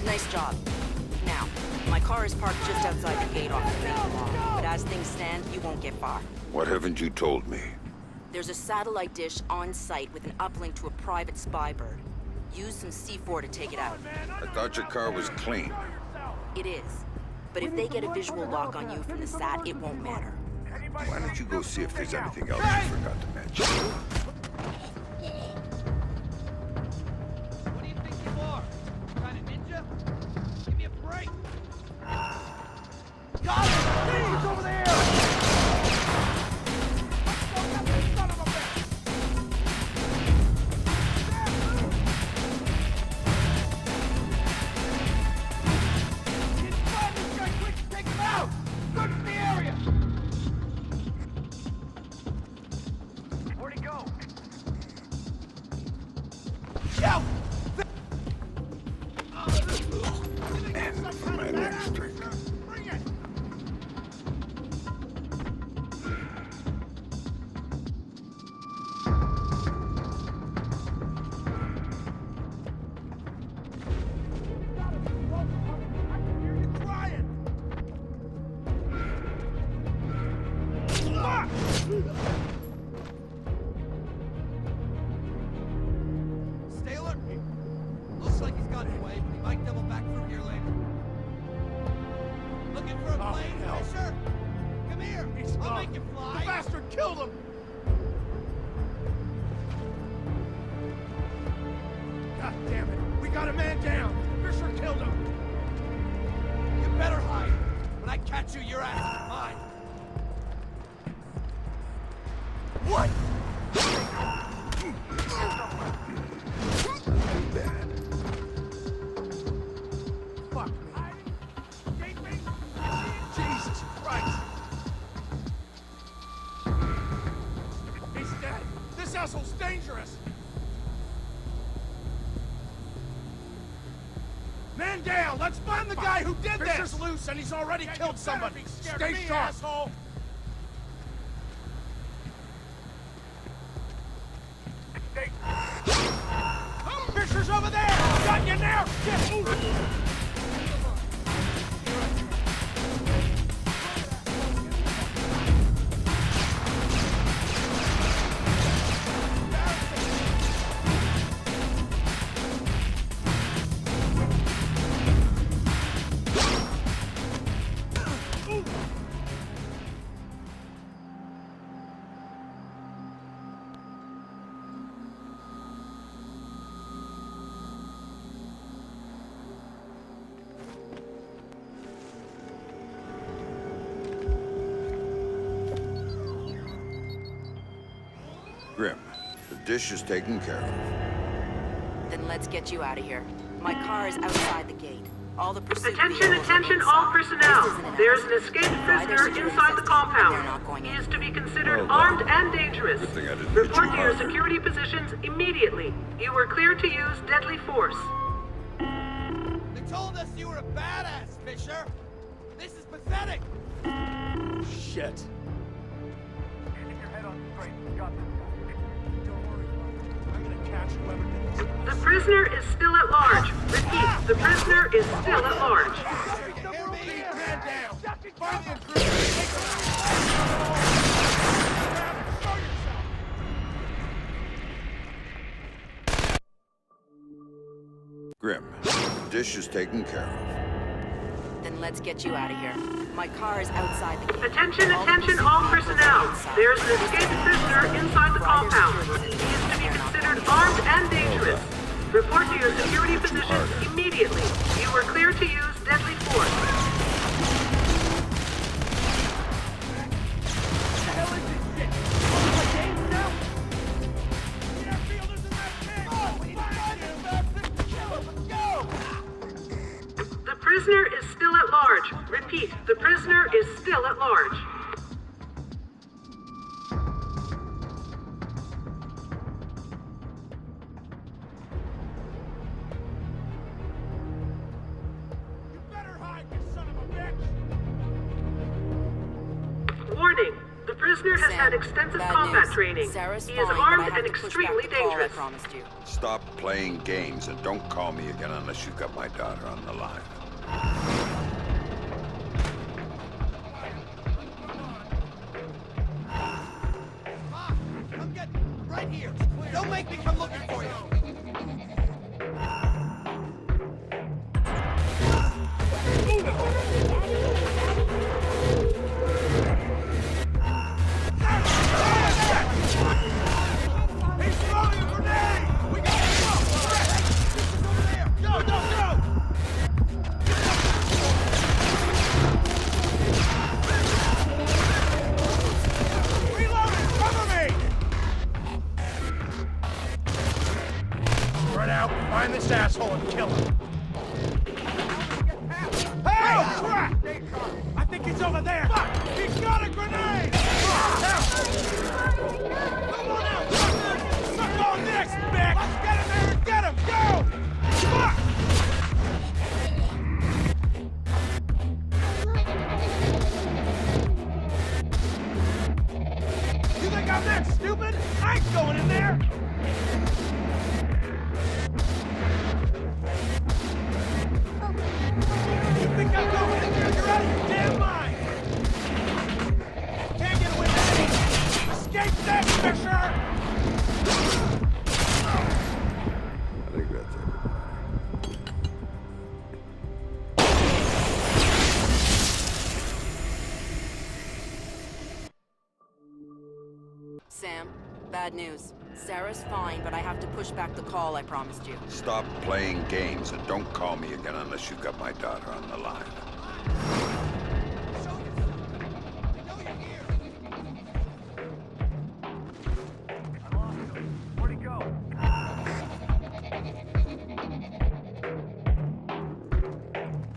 Speaker 2: Nice job. Now, my car is parked just outside the gate off the main lawn, but as things stand, you won't get far.
Speaker 1: What haven't you told me?
Speaker 2: There's a satellite dish on site with an uplink to a private spy bird. Use some C4 to take it out.
Speaker 1: I thought your car was clean.
Speaker 2: It is. But if they get a visual lock on you from the sat, it won't matter.
Speaker 1: Why don't you go see if there's anything else you forgot to mention?
Speaker 7: What do you think you are? Kind of ninja? Give me a break! Got him! He's over there! Son of a bitch! Find this guy quick and take him out! Search the area! Where'd he go? Shout!
Speaker 1: And for my next drink.
Speaker 7: Bring it! Stay alert. Looks like he's gotten away, but he might double back through here later. Looking for a plane, Fisher? Come here. I'll make you fly. The bastard killed him. God damn it. We got a man down. Fisher killed him. You better hide. When I catch you, your ass is mine. What? Fuck me. Jesus Christ. He's dead. This asshole's dangerous. Man down. Let's find the guy who did this. Fisher's loose and he's already killed somebody. Stay sharp. Asshole. Fisher's over there! Got you now! Get moving!
Speaker 1: Grim, the dish is taken care of.
Speaker 2: Then let's get you out of here. My car is outside the gate. All the pursuit
Speaker 20: Attention,
Speaker 2: vehicles are
Speaker 20: attention, all
Speaker 2: inside.
Speaker 20: personnel.
Speaker 2: This isn't an
Speaker 20: There's an
Speaker 2: accident.
Speaker 20: escaped
Speaker 2: Try their
Speaker 20: prisoner
Speaker 2: security
Speaker 20: inside the
Speaker 2: system, and they're
Speaker 20: compound.
Speaker 2: not going
Speaker 20: He
Speaker 2: in.
Speaker 20: is to be considered
Speaker 1: Well
Speaker 20: armed
Speaker 1: done.
Speaker 20: and dangerous.
Speaker 1: Good thing I didn't hit
Speaker 20: Report
Speaker 1: you
Speaker 20: to your
Speaker 1: harder.
Speaker 20: security positions immediately. You are cleared to use deadly force.
Speaker 7: They told us you were a badass, Fisher. This is pathetic.
Speaker 11: Shit.
Speaker 7: Keep your head on straight. Got this guy. Don't worry about it. I'm gonna catch whoever did this.
Speaker 20: The prisoner is still at large. Repeat, the prisoner is still at large.
Speaker 7: Man down. Find the intruder. Take him out. Show yourself.
Speaker 1: Grim, the dish is taken care of.
Speaker 2: Then let's get you out of here. My car is outside the gate.
Speaker 20: Attention,
Speaker 2: All
Speaker 20: attention,
Speaker 2: pursuit
Speaker 20: all
Speaker 2: vehicles are
Speaker 20: personnel.
Speaker 2: inside.
Speaker 20: There's an escaped prisoner inside the compound. He is to be considered armed and dangerous. Report to your security positions immediately. You are cleared to use deadly force. The prisoner is still at large. Repeat, the prisoner is still at large. prisoner has had extensive combat training.
Speaker 2: Sarah's
Speaker 20: He is
Speaker 2: fine,
Speaker 20: armed
Speaker 2: but I have
Speaker 20: and
Speaker 2: to push back
Speaker 20: extremely
Speaker 2: the call I
Speaker 20: dangerous.
Speaker 2: promised you.
Speaker 1: Stop playing games and don't call me again unless you've got my daughter on the line.
Speaker 7: Come get right here. Don't make me come looking for you. He's throwing a grenade! We gotta go! Over there! Go, go, go! Reloading! Cover me!
Speaker 11: Run out, find this asshole and kill him.
Speaker 7: Hey! Crap! I think he's over there! Fuck! He's got a grenade! Come on out! Suck on this, bitch! Let's get him there and get him! Go! Fuck! You think I'm that stupid? I ain't going in there! You think I'm going in there? You're out of your damn mind! Can't get away with me! Escape this, Fisher!
Speaker 1: I think that's it.
Speaker 2: Sam, bad news. Sarah's fine, but I have to push back the call I promised you.
Speaker 1: Stop playing games and don't call me again unless you've got my daughter on the line.
Speaker 7: Where'd he go?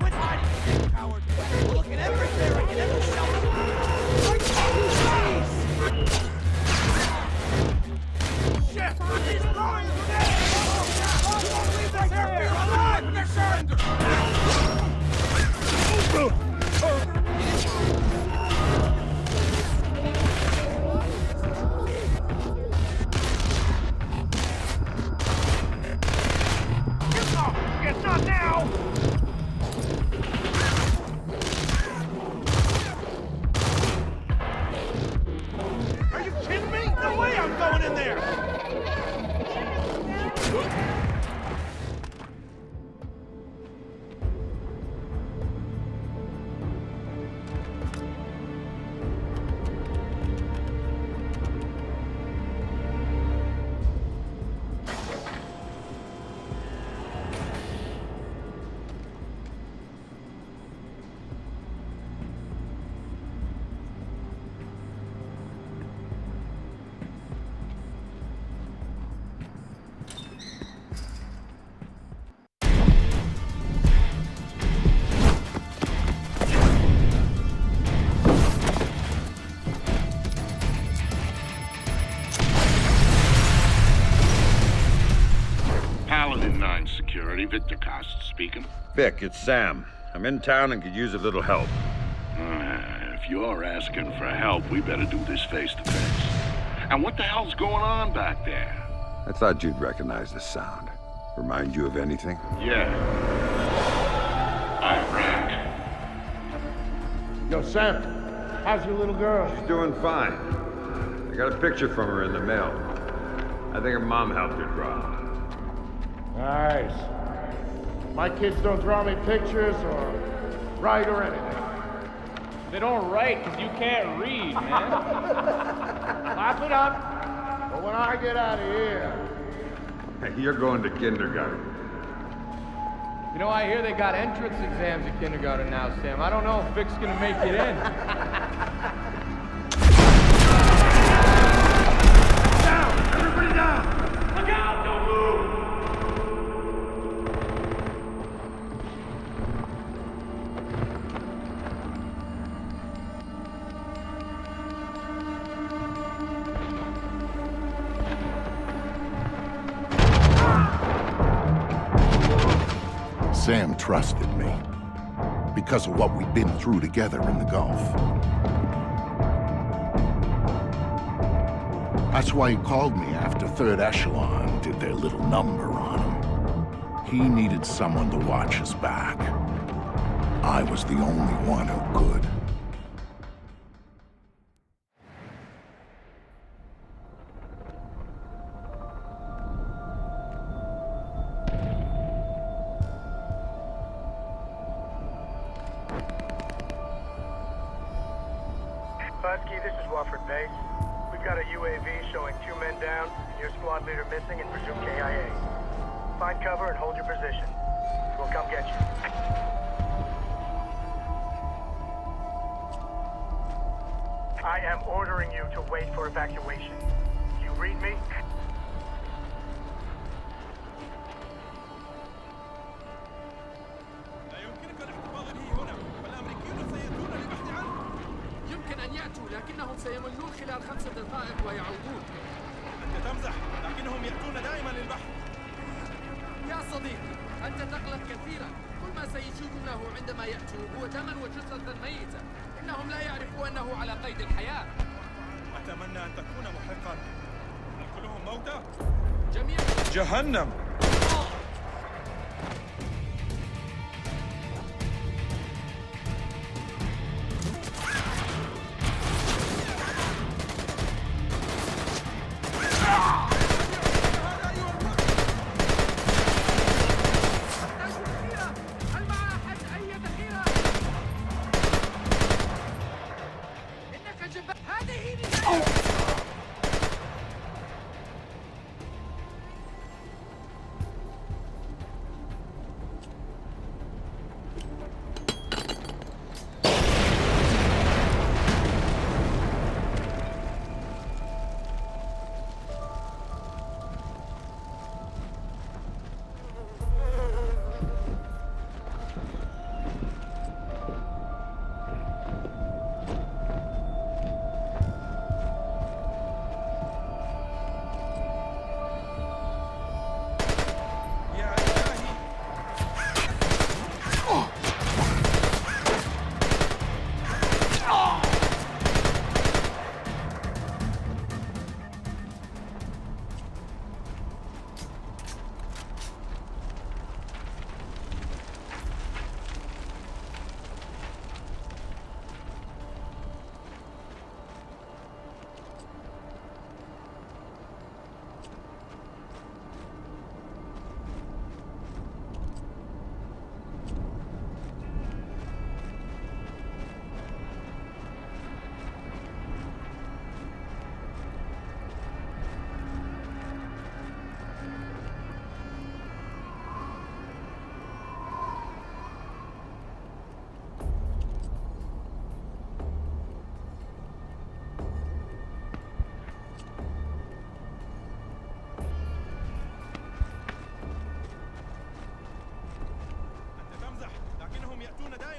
Speaker 7: Quit hiding, you coward! We're looking everywhere I can ever show you! Shit! He's throwing a grenade! You won't leave this airfield alive, Fisher!
Speaker 11: It's not now!
Speaker 7: Are you kidding me? No way I'm going in there!
Speaker 3: Paladin 9 Security, Victor Costa speaking.
Speaker 1: Vic, it's Sam. I'm in town and could use a little help.
Speaker 3: If you're asking for help, we better do this face to face. And what the hell's going on back there?
Speaker 1: I thought you'd recognize the sound. Remind you of anything?
Speaker 3: Yeah. Iraq.
Speaker 9: Yo, Sam, how's your little girl?
Speaker 1: She's doing fine. I got a picture from her in the mail. I think her mom helped her draw.
Speaker 9: Nice. My kids don't draw me pictures or write or anything.
Speaker 17: They don't write because you can't read, man.
Speaker 9: Clap it up. But when I get out of here...
Speaker 1: Hey, you're going to kindergarten.
Speaker 17: You know, I hear they got entrance exams at kindergarten now, Sam. I don't know if Vic's gonna make it in.
Speaker 11: Down! Everybody down! Look out! Don't move!
Speaker 3: Sam trusted me because of what we'd been through together in the Gulf. That's why he called me after Third Echelon did their little number on him. He needed someone to watch his back. I was the only one who could.
Speaker 11: Husky, this is Wofford Base. We've got a UAV showing 2 men down, and your squad leader missing and presumed KIA. Find cover and hold your position. We'll come get you. I am ordering you to wait for evacuation. Do you read me?
Speaker 7: يمكن أن يأتوا لكنهم سيملون خلال 5 دقائق ويعودون. أنت تمزح لكنهم يأتون دائما للبحث. يا صديقي أنت تقلق كثيرا. كل ما سيجدونه عندما يأتوا هو دما وجثة ميتة. إنهم لا يعرفوا أنه على قيد الحياة.
Speaker 5: أتمنى أن تكون محقا. هل كلهم موتى؟
Speaker 7: جميع
Speaker 5: جهنم.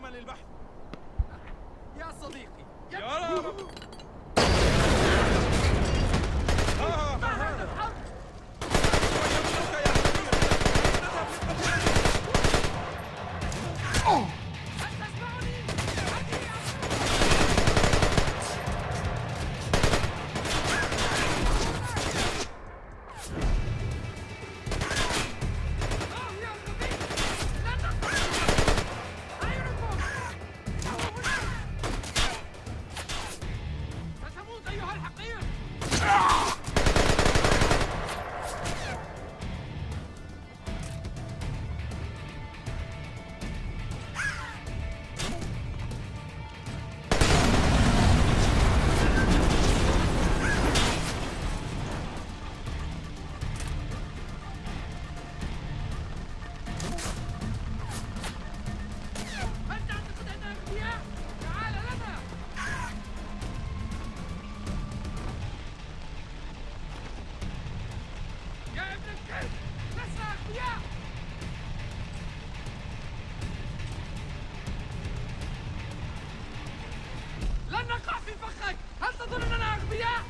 Speaker 7: للبحث. يا صديقي
Speaker 5: يا رب.
Speaker 7: لن نقع في فخك! هل تظن أننا أغبياء؟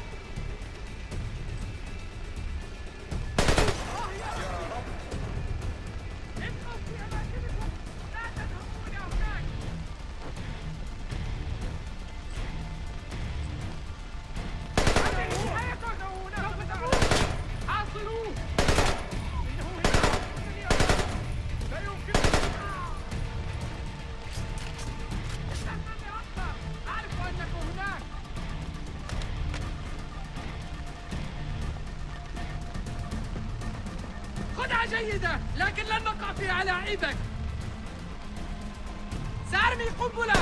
Speaker 7: يا رب! ابقوا في أماكنكم! لا تذهبوا إلى هناك! هذه نهايتنا هنا! بداية جيدة، لكن لن نقع فيها على عيبك. سأرمي قنبلة.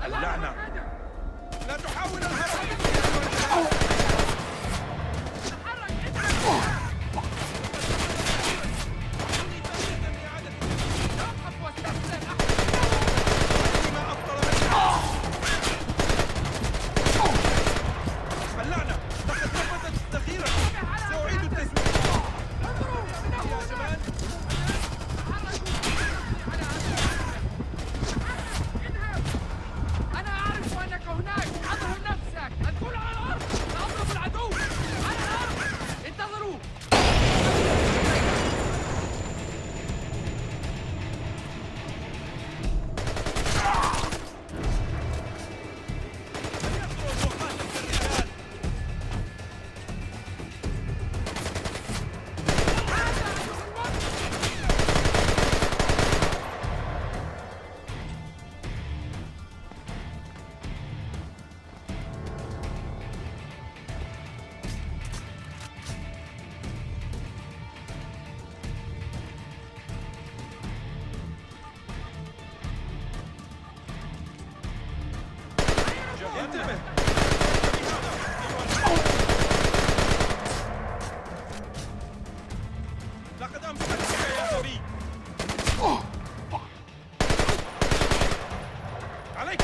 Speaker 5: اللعنة. لا تحاول الهرب. اللعنة. لقد ثبتت الذخيرة. سأعيد التزويد. يا جبان.
Speaker 7: أنا أعرف أنك هناك. أظهر نفسك. ادخل على الأرض. سأضرب العدو. على الأرض. انتظروا.
Speaker 5: انتبه. لقد أمسكتك يا غبي. عليك.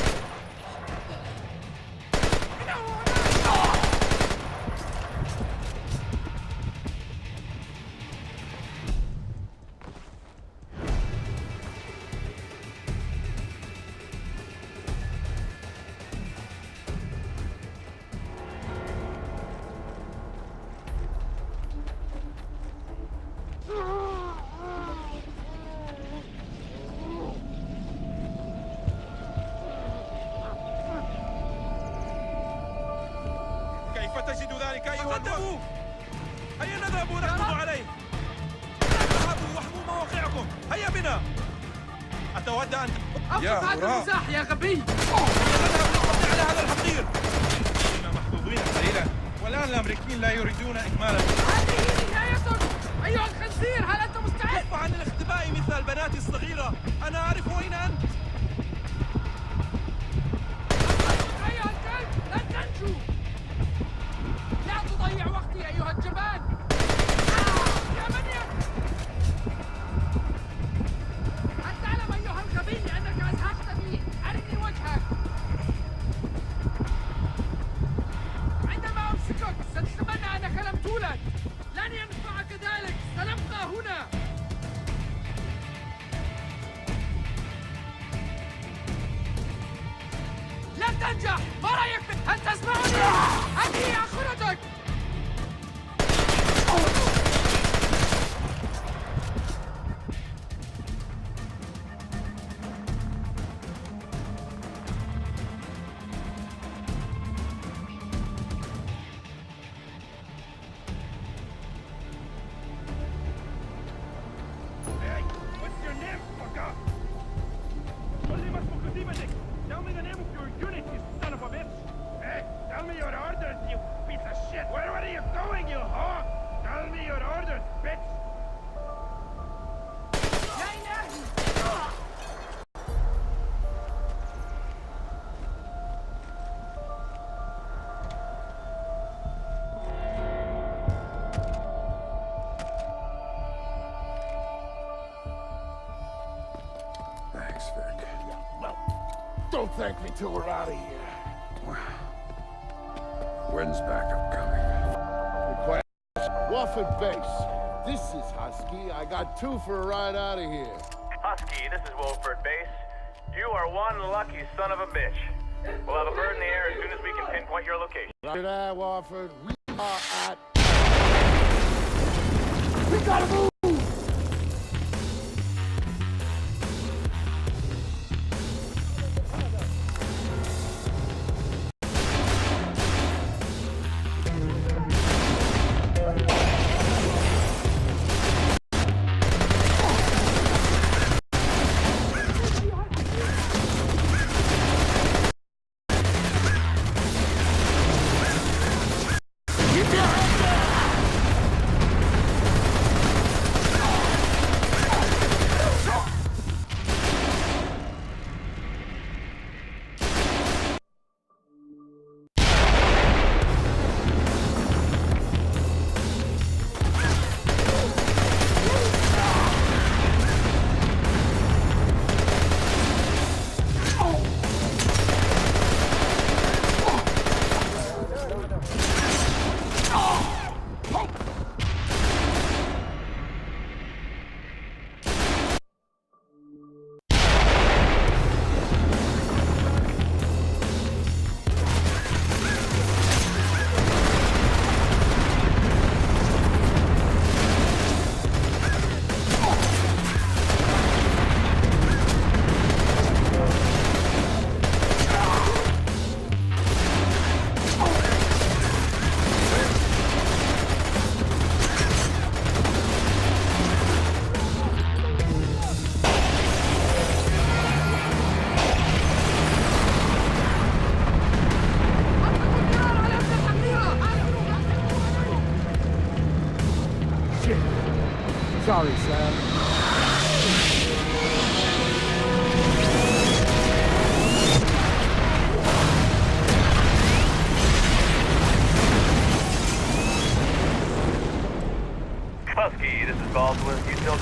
Speaker 5: كيف تجد ذلك أيها الوقت؟ هيا نذهب ونقبض عليه. اذهبوا واحموا مواقعكم. هيا بنا. أتود أن
Speaker 7: أفقد هذا المزاح يا غبي.
Speaker 5: نذهب للقبض على هذا الحقير. كنا محظوظين قليلا والآن الأمريكيين لا يريدون إكمالا.
Speaker 7: هذه نهايتك أيها الخنزير. هل أنت مستعد؟
Speaker 5: كف عن الاختباء مثل البنات الصغيرة. أنا أعرف أين أنت.
Speaker 7: أيها الكلب لن تنجو. لا تضيع وقتي أيها الجبان. يا من هل تعلم أيها الغبي أنك أزهقتني؟ أرني وجهك. عندما أمسكك ستتمنى أنك لم تولد. لن ينفعك ذلك. سنبقى هنا. لن تنجح. ما رأيك هل تسمعني؟ هذه آخرتك.
Speaker 5: Hey, what's your name, fucker? قل لي ما اسمك قديمتك. Tell me the name of your unit, you son of a bitch. Hey, tell me your orders, you piece of shit. Where are you going, you hog? Tell me your orders, bitch.
Speaker 7: يا إلهي.
Speaker 3: Thanks, Vic. Well, don't thank me till we're out of here.
Speaker 1: When's backup coming?
Speaker 3: Wofford Base. This is Husky. I got 2 for a ride out of here.
Speaker 21: Husky, this is Wolford Base. You are one lucky son of a bitch. We'll have a bird in the air as soon as we can pinpoint your location.
Speaker 3: Roger that, Wofford. We are at... We gotta move!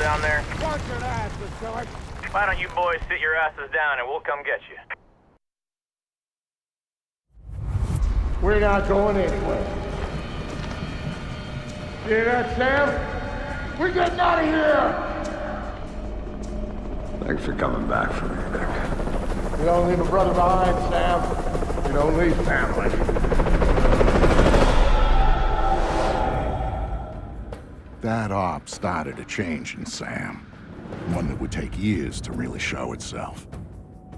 Speaker 21: down there?
Speaker 3: Bunch of asses, George.
Speaker 21: Why don't you boys sit your asses down and we'll come get you?
Speaker 3: We're not going anywhere. Hear that, Sam? We're getting out of here!
Speaker 1: Thanks for coming back for me, Vic.
Speaker 3: You don't leave a brother behind, Sam. You don't leave family.
Speaker 6: That op started a change in Sam. One that would take years to really show itself.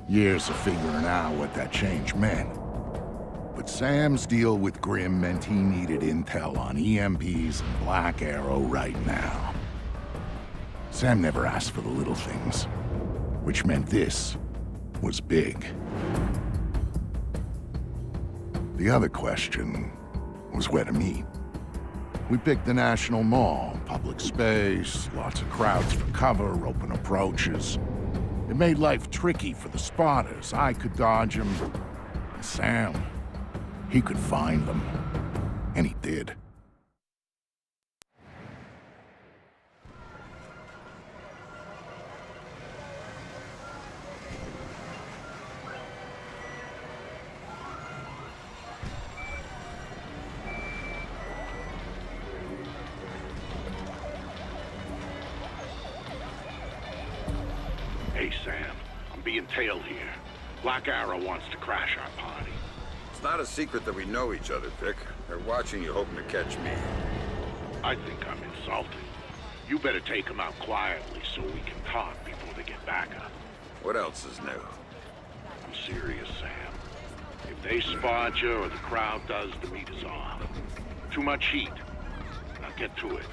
Speaker 6: Years of figuring out what that change meant. But Sam's deal with Grimm meant he needed intel on EMPs and Black Arrow right now. Sam never asked for the little things, which meant this was big. The other question was where to meet. We picked the National Mall, public space, lots of crowds for cover, open approaches. It made life tricky for the spotters. I could dodge them. And Sam, he could find them. And he did.
Speaker 3: Hey, Sam. I'm being tailed here. Black Arrow wants to crash our party.
Speaker 1: It's not a secret that we know each other, Vic. They're watching you, hoping to catch me.
Speaker 3: I think I'm insulted. You better take them out quietly so we can talk before they get back up.
Speaker 1: What else is new?
Speaker 3: I'm serious, Sam. If they spot you or the crowd does, the meat is off. Too much heat. Now get to it.